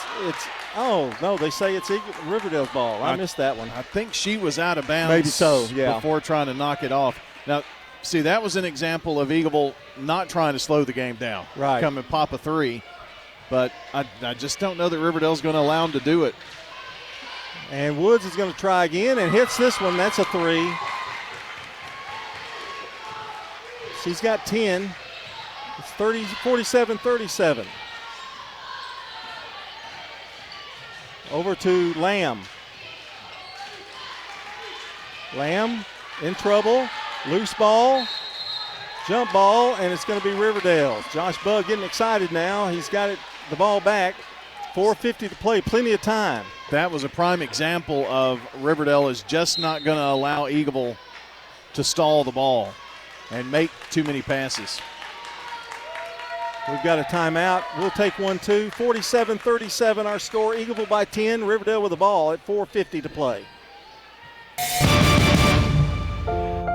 Speaker 2: They say it's Riverdale's ball. I missed that one.
Speaker 1: I think she was out of bounds.
Speaker 2: Maybe so, yeah.
Speaker 1: Before trying to knock it off. Now, see, that was an example of Eagleville not trying to slow the game down.
Speaker 2: Right.
Speaker 1: Come and pop a 3. But I just don't know that Riverdale's going to allow them to do it.
Speaker 2: And Woods is going to try again and hits this one. That's a 3. She's got 10. It's 47-37. Over to Lamb. Lamb in trouble. Loose ball. Jump ball, and it's going to be Riverdale. Josh Bugg getting excited now. He's got the ball back. 4:50 to play, plenty of time.
Speaker 1: That was a prime example of Riverdale is just not going to allow Eagleville to stall the ball and make too many passes.
Speaker 2: We've got a timeout. We'll take one, too. 47-37 our score. Eagleville by 10. Riverdale with the ball at 4:50 to play.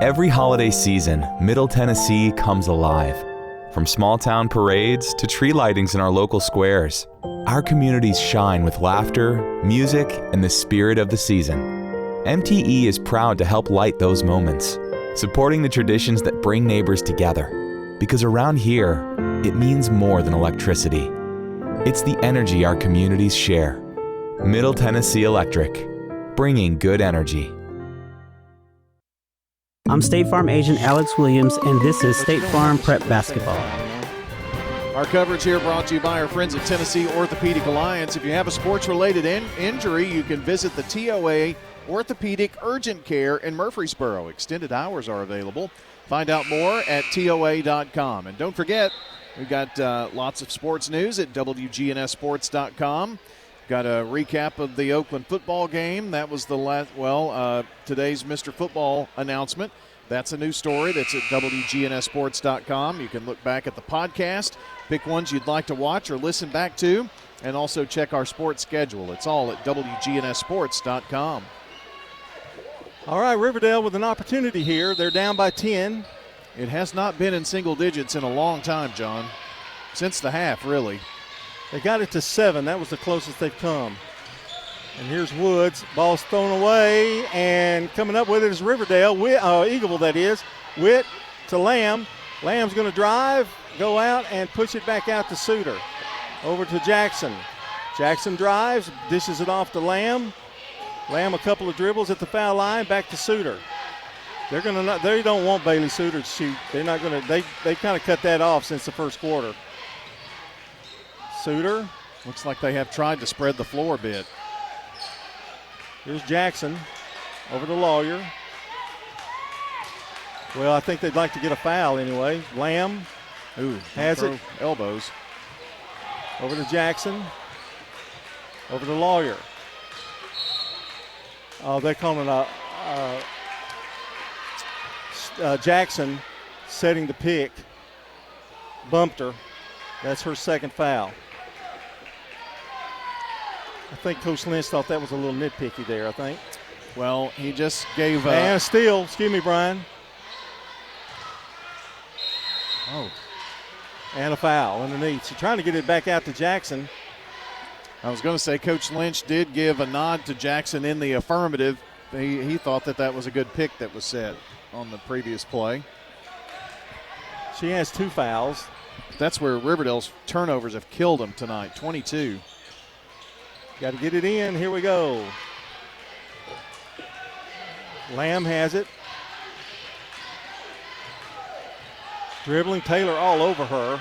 Speaker 5: Every holiday season, Middle Tennessee comes alive. From small-town parades to tree lightings in our local squares, our communities shine with laughter, music, and the spirit of the season. MTE is proud to help light those moments, supporting the traditions that bring neighbors together. Because around here, it means more than electricity. It's the energy our communities share. Middle Tennessee Electric, bringing good energy.
Speaker 10: I'm State Farm agent Alex Williams, and this is State Farm Prep Basketball.
Speaker 1: Our coverage here brought to you by our friends at Tennessee Orthopedic Alliance. If you have a sports-related injury, you can visit the TOA Orthopedic Urgent Care in Murfreesboro. Extended hours are available. Find out more at TOA.com. And don't forget, we've got lots of sports news at WGNSSports.com. Got a recap of the Oakland football game. That was the last, today's Mr. Football announcement. That's a new story that's at WGNSSports.com. You can look back at the podcast, pick ones you'd like to watch or listen back to, and also check our sports schedule. It's all at WGNSSports.com.
Speaker 2: All right, Riverdale with an opportunity here. They're down by 10.
Speaker 1: It has not been in single digits in a long time, John. Since the half, really.
Speaker 2: They got it to 7. That was the closest they've come. And here's Woods. Ball's thrown away, and coming up with it is Riverdale. Eagleville, that is. Witt to Lamb. Lamb's going to drive, go out, and push it back out to Suter. Over to Jackson. Jackson drives, dishes it off to Lamb. Lamb a couple of dribbles at the foul line, back to Suter. They don't want Bailey Suter to shoot. They're not going to. They kind of cut that off since the first quarter. Suter.
Speaker 1: Looks like they have tried to spread the floor a bit.
Speaker 2: Here's Jackson over to Lawyer. Well, I think they'd like to get a foul anyway. Lamb has it.
Speaker 1: Elbows.
Speaker 2: Over to Jackson. Over to Lawyer. Oh, they're calling Jackson setting the pick. Bumped her. That's her second foul. I think Coach Lynch thought that was a little nitpicky there, I think.
Speaker 1: Well, he just gave
Speaker 2: and a steal. Excuse me, Brian.
Speaker 1: Oh.
Speaker 2: And a foul underneath. So trying to get it back out to Jackson.
Speaker 1: I was going to say Coach Lynch did give a nod to Jackson in the affirmative. He thought that was a good pick that was set on the previous play.
Speaker 2: She has 2 fouls.
Speaker 1: That's where Riverdale's turnovers have killed them tonight, 22.
Speaker 2: Got to get it in. Here we go. Lamb has it. Dribbling Taylor all over her.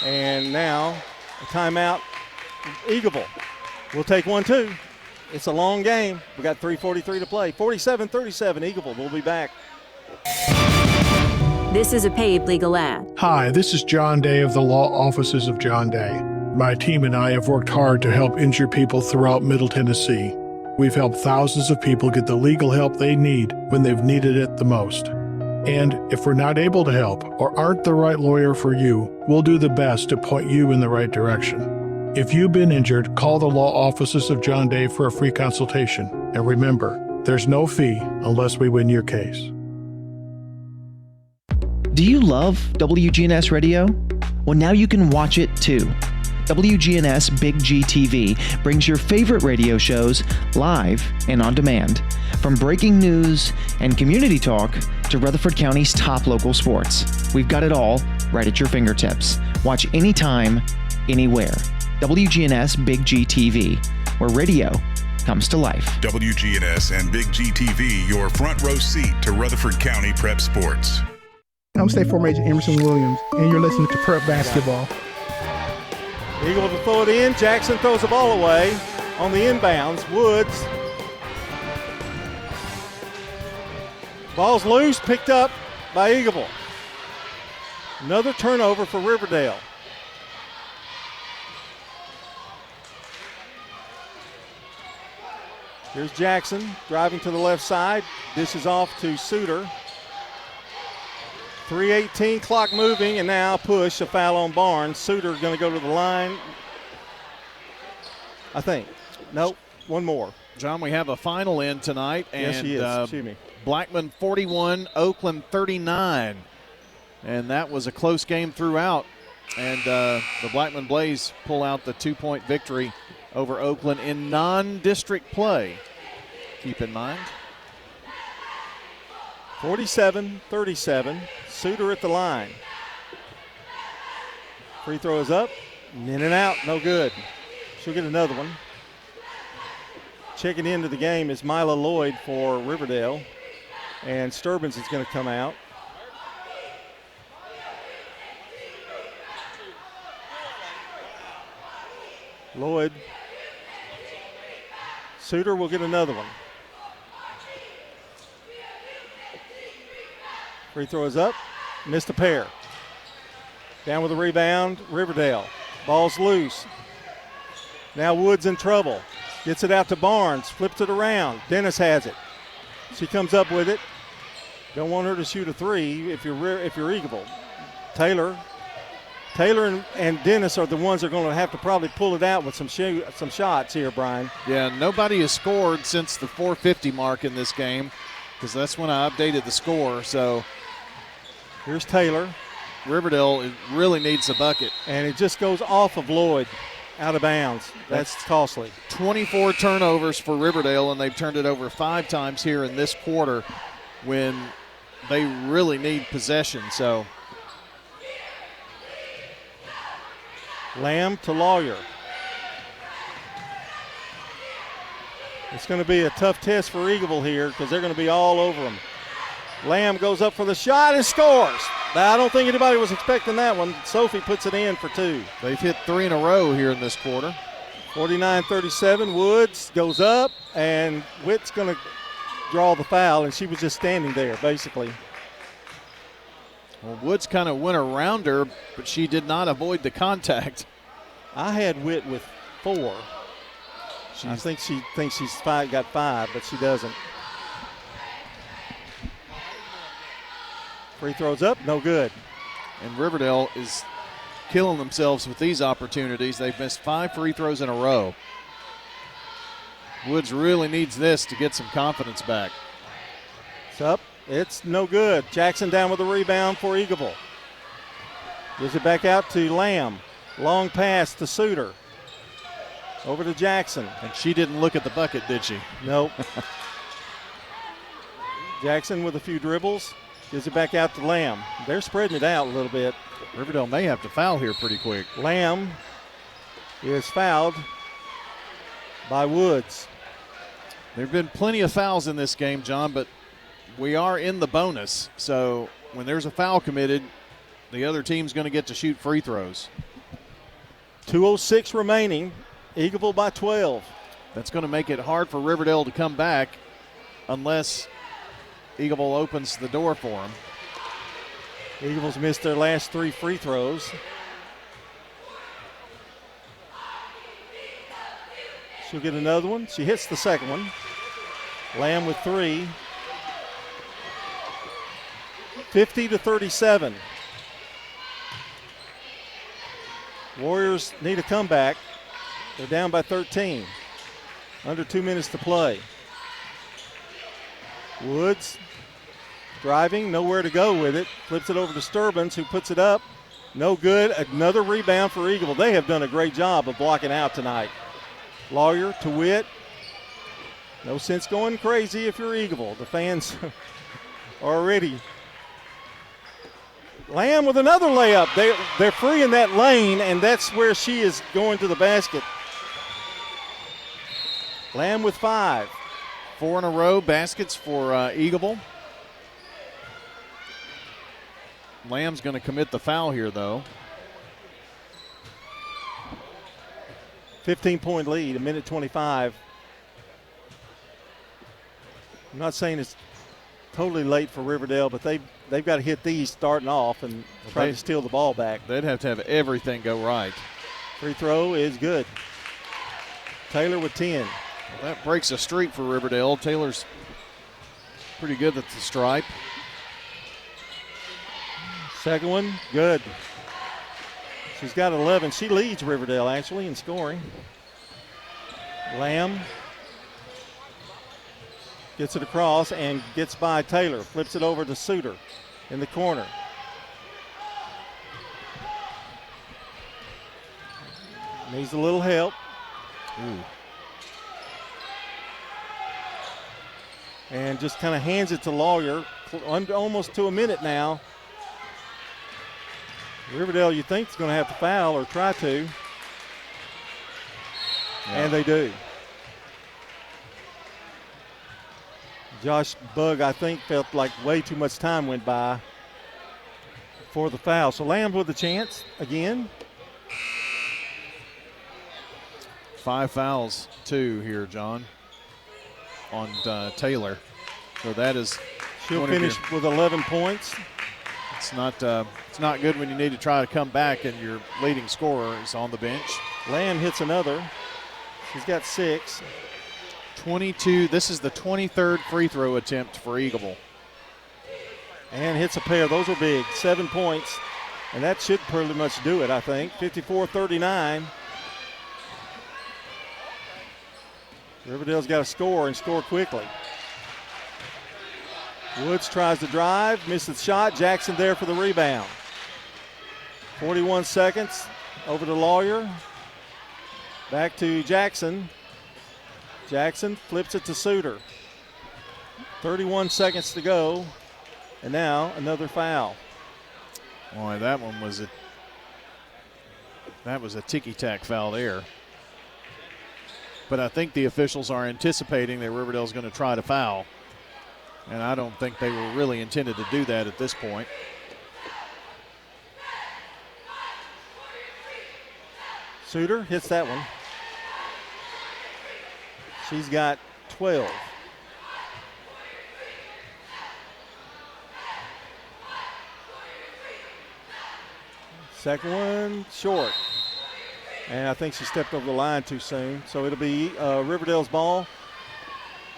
Speaker 2: And now a timeout. Eagleville will take 1, too. It's a long game. We got 3:43 to play. 47-37. Eagleville will be back.
Speaker 14: This is a paid legal ad.
Speaker 4: Hi, this is John Day of the Law Offices of John Day. My team and I have worked hard to help injured people throughout Middle Tennessee. We've helped thousands of people get the legal help they need when they've needed it the most. And if we're not able to help or aren't the right lawyer for you, we'll do the best to point you in the right direction. If you've been injured, call the Law Offices of John Day for a free consultation. And remember, there's no fee unless we win your case.
Speaker 8: Do you love WGNS Radio? Well, now you can watch it too. WGNS Big G TV brings your favorite radio shows live and on demand. From breaking news and community talk to Rutherford County's top local sports. We've got it all right at your fingertips. Watch anytime, anywhere. WGNS Big G TV, where radio comes to life.
Speaker 3: WGNS and Big G TV, your front row seat to Rutherford County prep sports.
Speaker 23: I'm State Farm Agent Emerson Williams, and you're listening to Prep Basketball.
Speaker 2: Eagle to throw it in. Jackson throws the ball away on the inbounds. Woods. Ball's loose, picked up by Eagleville. Another turnover for Riverdale. Here's Jackson driving to the left side. Dishes off to Suter. 3:18, clock moving, and now push, a foul on Barnes. Suter going to go to the line, I think. Nope, one more.
Speaker 1: John, we have a final in tonight.
Speaker 2: Yes,
Speaker 1: and
Speaker 2: he is. Excuse me.
Speaker 1: Blackman 41, Oakland 39. And that was a close game throughout. And the Blackman Blaze pull out the 2-point victory over Oakland in non-district play. Keep in mind.
Speaker 2: 47-37. Suter at the line. Free throw is up. In and out. No good. She'll get another one. Checking into the game is Mila Lloyd for Riverdale. And Sturbins is going to come out. Lloyd. Suter will get another one. Free throw is up. Missed a pair. Down with the rebound, Riverdale. Ball's loose. Now Woods in trouble. Gets it out to Barnes. Flips it around. Dennis has it. She comes up with it. Don't want her to shoot a three if you're Eagleville. Taylor and Dennis are the ones that are going to have to probably pull it out with some shots here, Brian.
Speaker 1: Yeah, nobody has scored since the 450 mark in this game because that's when I updated the score. So
Speaker 2: here's Taylor.
Speaker 1: Riverdale really needs a bucket.
Speaker 2: And it just goes off of Lloyd, out of bounds. That's costly.
Speaker 1: 24 turnovers for Riverdale, and they've turned it over 5 times here in this quarter when they really need possession. So
Speaker 2: Lamb to Lawyer. It's going to be a tough test for Eagleville here because they're going to be all over them. Lamb goes up for the shot and scores. Now, I don't think anybody was expecting that one. Sophie puts it in for 2.
Speaker 1: They've hit 3 in a row here in this quarter.
Speaker 2: 49-37. Woods goes up, and Witt's going to draw the foul, and she was just standing there, basically.
Speaker 1: Well, Woods kind of went around her, but she did not avoid the contact.
Speaker 2: I had Witt with 4. I think she thinks she's got 5, but she doesn't. Free throws up, no good.
Speaker 1: And Riverdale is killing themselves with these opportunities. They've missed 5 free throws in a row. Woods really needs this to get some confidence back.
Speaker 2: It's up. It's no good. Jackson down with the rebound for Eagleville. Gives it back out to Lamb. Long pass to Suter. Over to Jackson.
Speaker 1: And she didn't look at the bucket, did she?
Speaker 2: Nope. Jackson with a few dribbles. Gives it back out to Lamb. They're spreading it out a little bit.
Speaker 1: Riverdale may have to foul here pretty quick.
Speaker 2: Lamb is fouled by Woods.
Speaker 1: There have been plenty of fouls in this game, John, but we are in the bonus. So when there's a foul committed, the other team's going to get to shoot free throws.
Speaker 2: 2:06 remaining. Eagleville by 12.
Speaker 1: That's going to make it hard for Riverdale to come back unless Eagleville opens the door for them.
Speaker 2: Eagles missed their last 3 free throws. She'll get another one. She hits the second one. Lamb with 3. 50-37. Warriors need a comeback. They're down by 13. Under 2 minutes to play. Woods driving, nowhere to go with it. Flips it over to Sturbins, who puts it up. No good. Another rebound for Eagleville. They have done a great job of blocking out tonight. Lawyer to Witt. No sense going crazy if you're Eagleville. The fans are already. Lamb with another layup. They're free in that lane, and that's where she is going to the basket. Lamb with 5.
Speaker 1: 4 in a row baskets for Eagleville. Lamb's going to commit the foul here, though.
Speaker 2: 15-point lead, 1:25. I'm not saying it's totally late for Riverdale, but they've got to hit these starting off and try to steal the ball back.
Speaker 1: They'd have to have everything go right.
Speaker 2: Free throw is good. Taylor with 10.
Speaker 1: Well, that breaks a streak for Riverdale. Taylor's pretty good at the stripe.
Speaker 2: Second one, good. She's got 11. She leads Riverdale, actually, in scoring. Lamb gets it across and gets by Taylor. Flips it over to Suter in the corner. Needs a little help.
Speaker 1: Ooh.
Speaker 2: And just kind of hands it to Lawyer, almost to a minute now. Riverdale, you think, is going to have to foul or try to.
Speaker 1: Yeah.
Speaker 2: And they do. Josh Bugg, I think, felt like way too much time went by for the foul. So Lamb with a chance again.
Speaker 1: 5 fouls, 2 here, John, on Taylor. So that is.
Speaker 2: She'll finish with 11 points.
Speaker 1: It's not good when you need to try to come back and your leading scorer is on the bench.
Speaker 2: Lamb hits another. He's got 6.
Speaker 1: 22. This is the 23rd free throw attempt for Eagleville.
Speaker 2: And hits a pair. Those are big. 7 points. And that should pretty much do it, I think. 54-39. Riverdale's got to score and score quickly. Woods tries to drive, misses the shot. Jackson there for the rebound. 41 seconds. Over to Lawyer. Back to Jackson. Jackson flips it to Suter. 31 seconds to go. And now another foul.
Speaker 1: Boy, that was a ticky-tack foul there. But I think the officials are anticipating that Riverdale's going to try to foul. And I don't think they were really intended to do that at this point.
Speaker 2: Suter hits that one. She's got 12. Second one, short. And I think she stepped over the line too soon. So it'll be Riverdale's ball.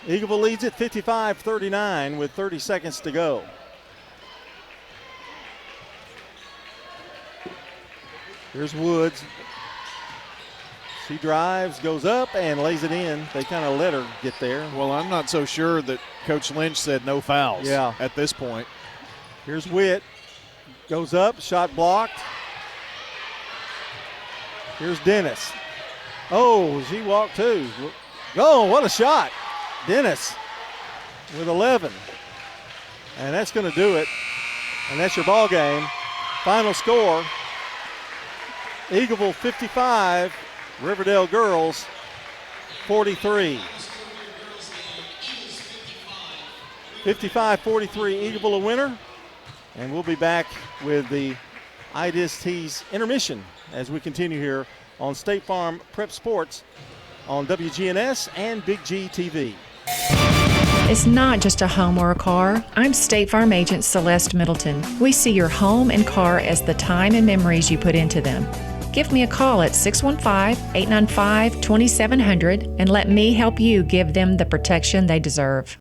Speaker 2: Eagleville leads it 55-39 with 30 seconds to go. Here's Woods. She drives, goes up, and lays it in. They kind of let her get there.
Speaker 1: Well, I'm not so sure that Coach Lynch said no fouls at this point.
Speaker 2: Here's Witt. Goes up, shot blocked. Here's Dennis. Oh, she walked too. Oh, what a shot. Dennis with 11. And that's going to do it. And that's your ball game. Final score, Eagleville 55, Riverdale girls 43. 55-43, Eagleville a winner. And we'll be back with the IDST's intermission as we continue here on State Farm Prep Sports on WGNS and Big G TV.
Speaker 11: It's not just a home or a car. I'm State Farm Agent Celeste Middleton. We see your home and car as the time and memories you put into them. Give me a call at 615-895-2700 and let me help you give them the protection they deserve.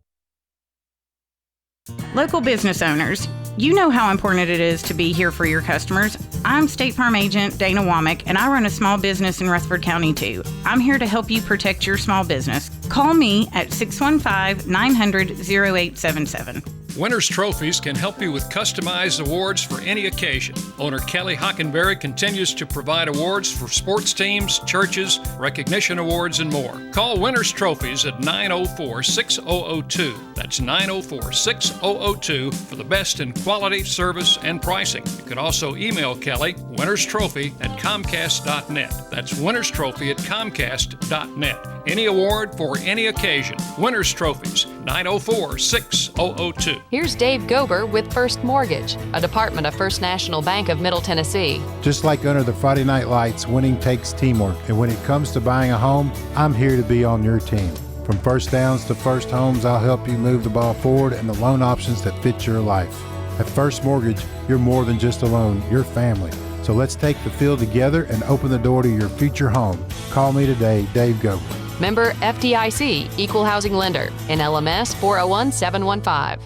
Speaker 12: Local business owners, you know how important it is to be here for your customers. I'm State Farm Agent Dana Womack, and I run a small business in Rutherford County, too. I'm here to help you protect your small business. Call me at 615-900-0877.
Speaker 13: Winners Trophies can help you with customized awards for any occasion. Owner Kelly Hockenberry continues to provide awards for sports teams, churches, recognition awards, and more. Call Winners Trophies at 904-6002. That's 904-6002 for the best in quality, service, and pricing. You can also email Kelly, winnerstrophy@comcast.net. That's winnerstrophy@comcast.net. Any award for any occasion. Winners Trophies, 904-6002.
Speaker 15: Here's Dave Gober with First Mortgage, a department of First National Bank of Middle Tennessee.
Speaker 17: Just like under the Friday Night Lights, winning takes teamwork. And when it comes to buying a home, I'm here to be on your team. From first downs to first homes, I'll help you move the ball forward and the loan options that fit your life. At First Mortgage, you're more than just a loan, you're family. So let's take the field together and open the door to your future home. Call me today, Dave Gober.
Speaker 15: Member FDIC, Equal Housing Lender, NLMS 401715.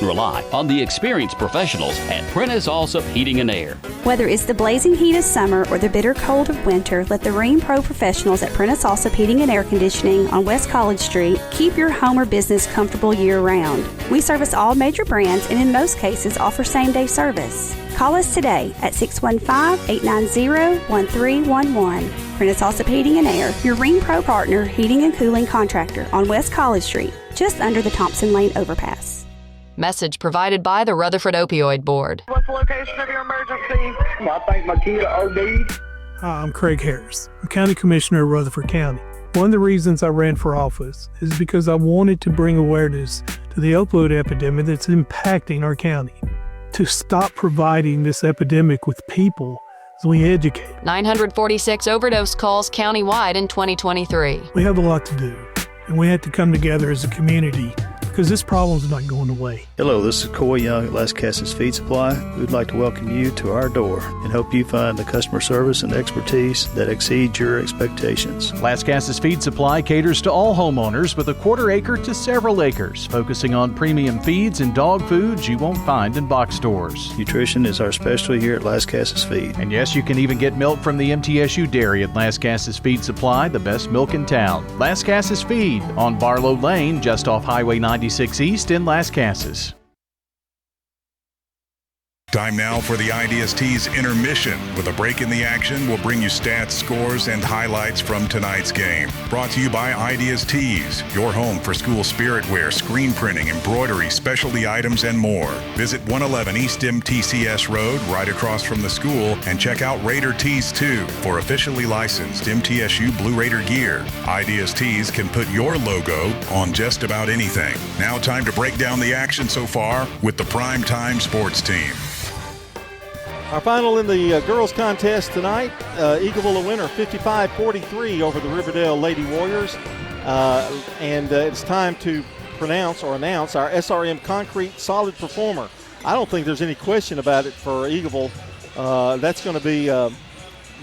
Speaker 26: Rely on the experienced professionals at Prentice Allsup Heating and Air.
Speaker 27: Whether it's the blazing heat of summer or the bitter cold of winter, let the Rheem Pro professionals at Prentice Allsup Heating and Air Conditioning on West College Street keep your home or business comfortable year-round. We service all major brands and in most cases offer same-day service. Call us today at 615-890-1311. Prentice Allsup Heating and Air, your Ring Pro partner heating and cooling contractor on West College Street, just under the Thompson Lane overpass.
Speaker 15: Message provided by the Rutherford Opioid Board.
Speaker 6: What's the location of your emergency? I think my kid OD'd.
Speaker 7: Hi, I'm Craig Harris. I'm County Commissioner of Rutherford County. One of the reasons I ran for office is because I wanted to bring awareness to the opioid epidemic that's impacting our county. To stop providing this epidemic with people as we educate.
Speaker 15: 946 overdose calls countywide in 2023.
Speaker 7: We have a lot to do, and we have to come together as a community because this problem's not going away.
Speaker 16: Hello, this is Coy Young at Las Casas Feed Supply. We would like to welcome you to our door and help you find the customer service and expertise that exceeds your expectations.
Speaker 18: Las Casas Feed Supply caters to all homeowners with a quarter acre to several acres, focusing on premium feeds and dog foods you won't find in box stores.
Speaker 16: Nutrition is our specialty here at Las Casas Feed.
Speaker 18: And yes, you can even get milk from the MTSU dairy at Las Casas Feed Supply, the best milk in town. Las Casas Feed on Barlow Lane, just off Highway 96 East in Las Casas.
Speaker 3: Time now for the IDST's intermission. With a break in the action, we'll bring you stats, scores, and highlights from tonight's game. Brought to you by IDST's, your home for school spirit wear, screen printing, embroidery, specialty items, and more. Visit 111 East MTCS Road, right across from the school, and check out Raider Tees too for officially licensed MTSU Blue Raider gear. IDST's can put your logo on just about anything. Now time to break down the action so far with the Prime Time Sports Team.
Speaker 2: Our final in the girls contest tonight, Eagleville a winner 55-43 over the Riverdale Lady Warriors. And it's time to announce our SRM Concrete Solid Performer. I don't think there's any question about it for Eagleville. That's going to be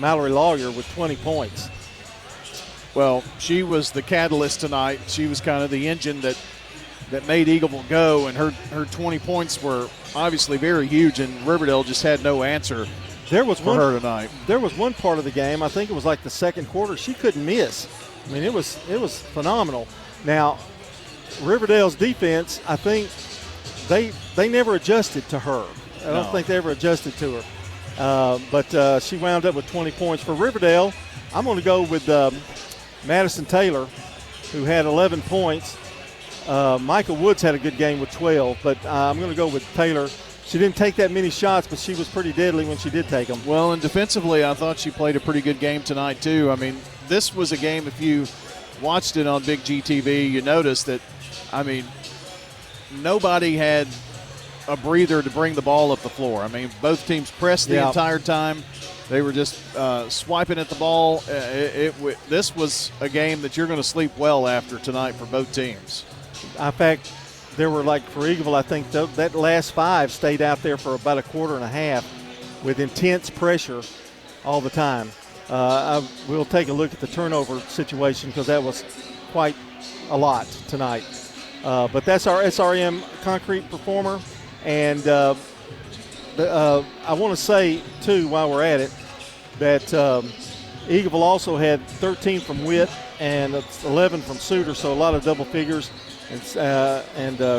Speaker 2: Mallory Lawyer with 20 points.
Speaker 1: Well, she was the catalyst tonight. She was kind of the engine that made Eagleville go, and her 20 points were obviously very huge, and Riverdale just had no answer for her tonight. There was one part of the game, I think it was like the second quarter, she couldn't miss. I mean, it was phenomenal. Now, Riverdale's defense, I think they never adjusted to her. I don't think they ever adjusted to her. But she wound up with 20 points. For Riverdale, I'm going to go with Madison Taylor, who had 11 points. Michael Woods had a good game with 12, but I'm going to go with Taylor. She didn't take that many shots, but she was pretty deadly when she did take them. Well, and defensively, I thought she played a pretty good game tonight, too. I mean, this was a game, if you watched it on Big GTV, you noticed that, I mean, nobody had a breather to bring the ball up the floor. I mean, both teams pressed the entire time. They were just swiping at the ball. This was a game that you're going to sleep well after tonight for both teams.
Speaker 2: In fact, there were, like, for Eagleville, I think that last five stayed out there for about a quarter and a half with intense pressure all the time. We'll take a look at the turnover situation because that was quite a lot tonight. But that's our SRM Concrete Performer. And I want to say, too, while we're at it, that Eagleville also had 13 from Witt and 11 from Suter, so a lot of double figures. And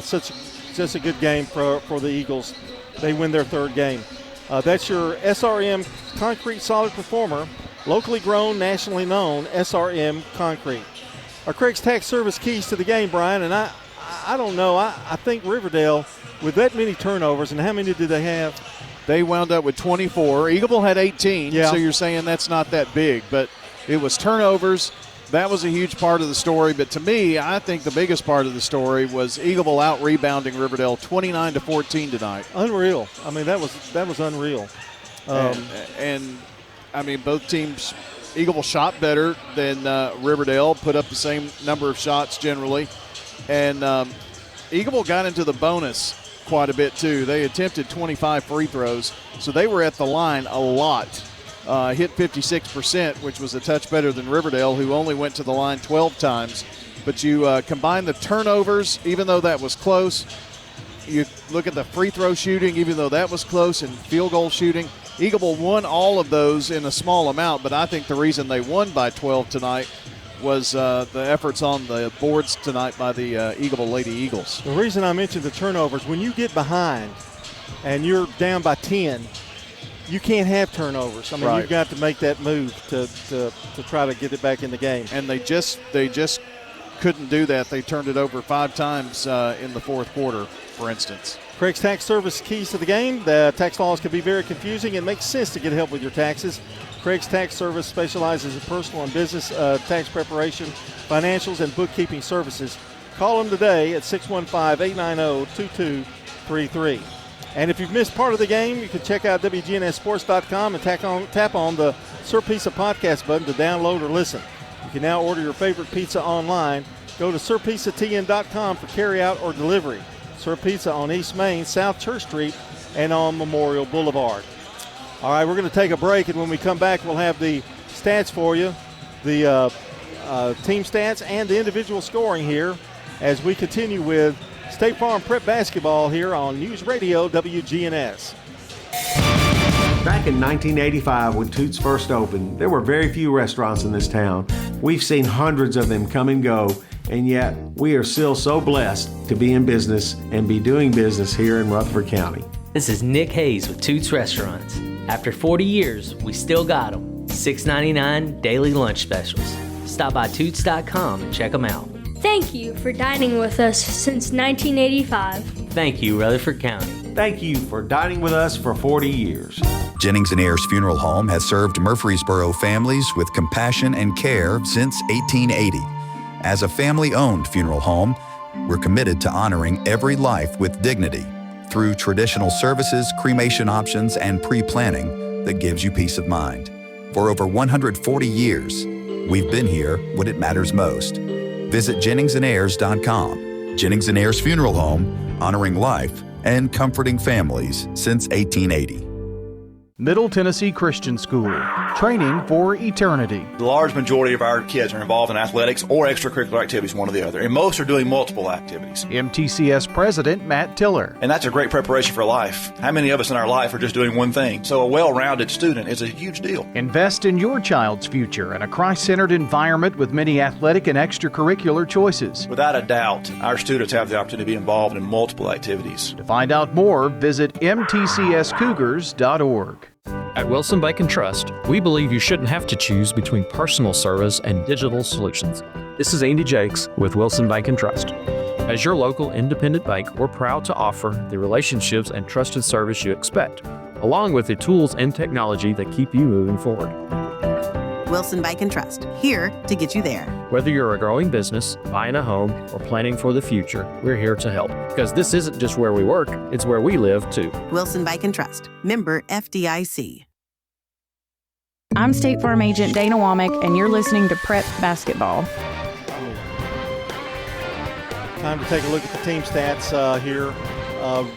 Speaker 2: such a good game for the Eagles. They win their third game. That's your SRM Concrete Solid Performer, locally grown, nationally known SRM Concrete. Our Craig's Tax Service keys to the game, Brian, and I don't know. I think Riverdale, with that many turnovers, and how many did they have?
Speaker 1: They wound up with 24. Eagleville had 18, so you're saying that's not that big, but it was turnovers. That was a huge part of the story, but to me, I think the biggest part of the story was Eagleville out-rebounding Riverdale 29-14 tonight.
Speaker 2: Unreal. I mean, that was unreal.
Speaker 1: And I mean, both teams, Eagleville shot better than Riverdale, put up the same number of shots generally, and Eagleville got into the bonus quite a bit too. They attempted 25 free throws, so they were at the line a lot. Hit 56%, which was a touch better than Riverdale, who only went to the line 12 times. But you combine the turnovers, even though that was close. You look at the free throw shooting, even though that was close, and field goal shooting. Eagleville won all of those in a small amount, but I think the reason they won by 12 tonight was the efforts on the boards tonight by the Eagleville Lady Eagles.
Speaker 2: The reason I mentioned the turnovers, when you get behind and you're down by 10, you can't have turnovers. I mean,
Speaker 1: Right.
Speaker 2: you've got to make that move to try to get it back in the game.
Speaker 1: And they just couldn't do that. They turned it over 5 times in the fourth quarter, for instance.
Speaker 2: Craig's Tax Service, keys to the game. The tax laws can be very confusing. It makes sense to get help with your taxes. Craig's Tax Service specializes in personal and business tax preparation, financials, and bookkeeping services. Call them today at 615-890-2233. And if you've missed part of the game, you can check out WGNSSports.com and tap on the Sir Pizza podcast button to download or listen. You can now order your favorite pizza online. Go to SirPizzaTN.com for carryout or delivery. Sir Pizza on East Main, South Church Street, and on Memorial Boulevard. All right, we're going to take a break, and when we come back, we'll have the stats for you, the team stats and the individual scoring here as we continue with State Farm Prep Basketball here on News Radio WGNS.
Speaker 9: Back in 1985, when Toots first opened, there were very few restaurants in this town. We've seen hundreds of them come and go, and yet we are still so blessed to be in business and be doing business here in Rutherford County.
Speaker 19: This is Nick Hayes with Toots Restaurants. After 40 years, we still got them. $6.99 daily lunch specials. Stop by Toots.com and check them out.
Speaker 20: Thank you for dining with us since 1985.
Speaker 19: Thank you, Rutherford County.
Speaker 9: Thank you for dining with us for 40 years.
Speaker 21: Jennings & Ayers Funeral Home has served Murfreesboro families with compassion and care since 1880. As a family-owned funeral home, we're committed to honoring every life with dignity through traditional services, cremation options, and pre-planning that gives you peace of mind. For over 140 years, we've been here when it matters most. Visit JenningsandAyers.com. Jennings & Ayers Funeral Home, honoring life and comforting families since 1880.
Speaker 18: Middle Tennessee Christian School, training for eternity.
Speaker 22: The large majority of our kids are involved in athletics or extracurricular activities, one or the other, and most are doing multiple activities.
Speaker 18: MTCS President Matt Tiller.
Speaker 22: And that's a great preparation for life. How many of us in our life are just doing one thing? So a well-rounded student is a huge deal.
Speaker 18: Invest in your child's future in a Christ-centered environment with many athletic and extracurricular choices.
Speaker 22: Without a doubt, our students have the opportunity to be involved in multiple activities.
Speaker 18: To find out more, visit mtcscougars.org.
Speaker 24: At Wilson Bank and Trust, we believe you shouldn't have to choose between personal service and digital solutions. This is Andy Jakes with Wilson Bank and Trust. As your local independent bank, we're proud to offer the relationships and trusted service you expect, along with the tools and technology that keep you moving forward.
Speaker 25: Wilson Bank and Trust, here to get you there.
Speaker 24: Whether you're a growing business, buying a home, or planning for the future, we're here to help. Because this isn't just where we work, it's where we live too.
Speaker 25: Wilson Bank and Trust, member FDIC.
Speaker 12: I'm State Farm Agent Dana Womack, and you're listening to Prep Basketball.
Speaker 2: Time to take a look at the team stats here.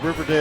Speaker 2: Riverdale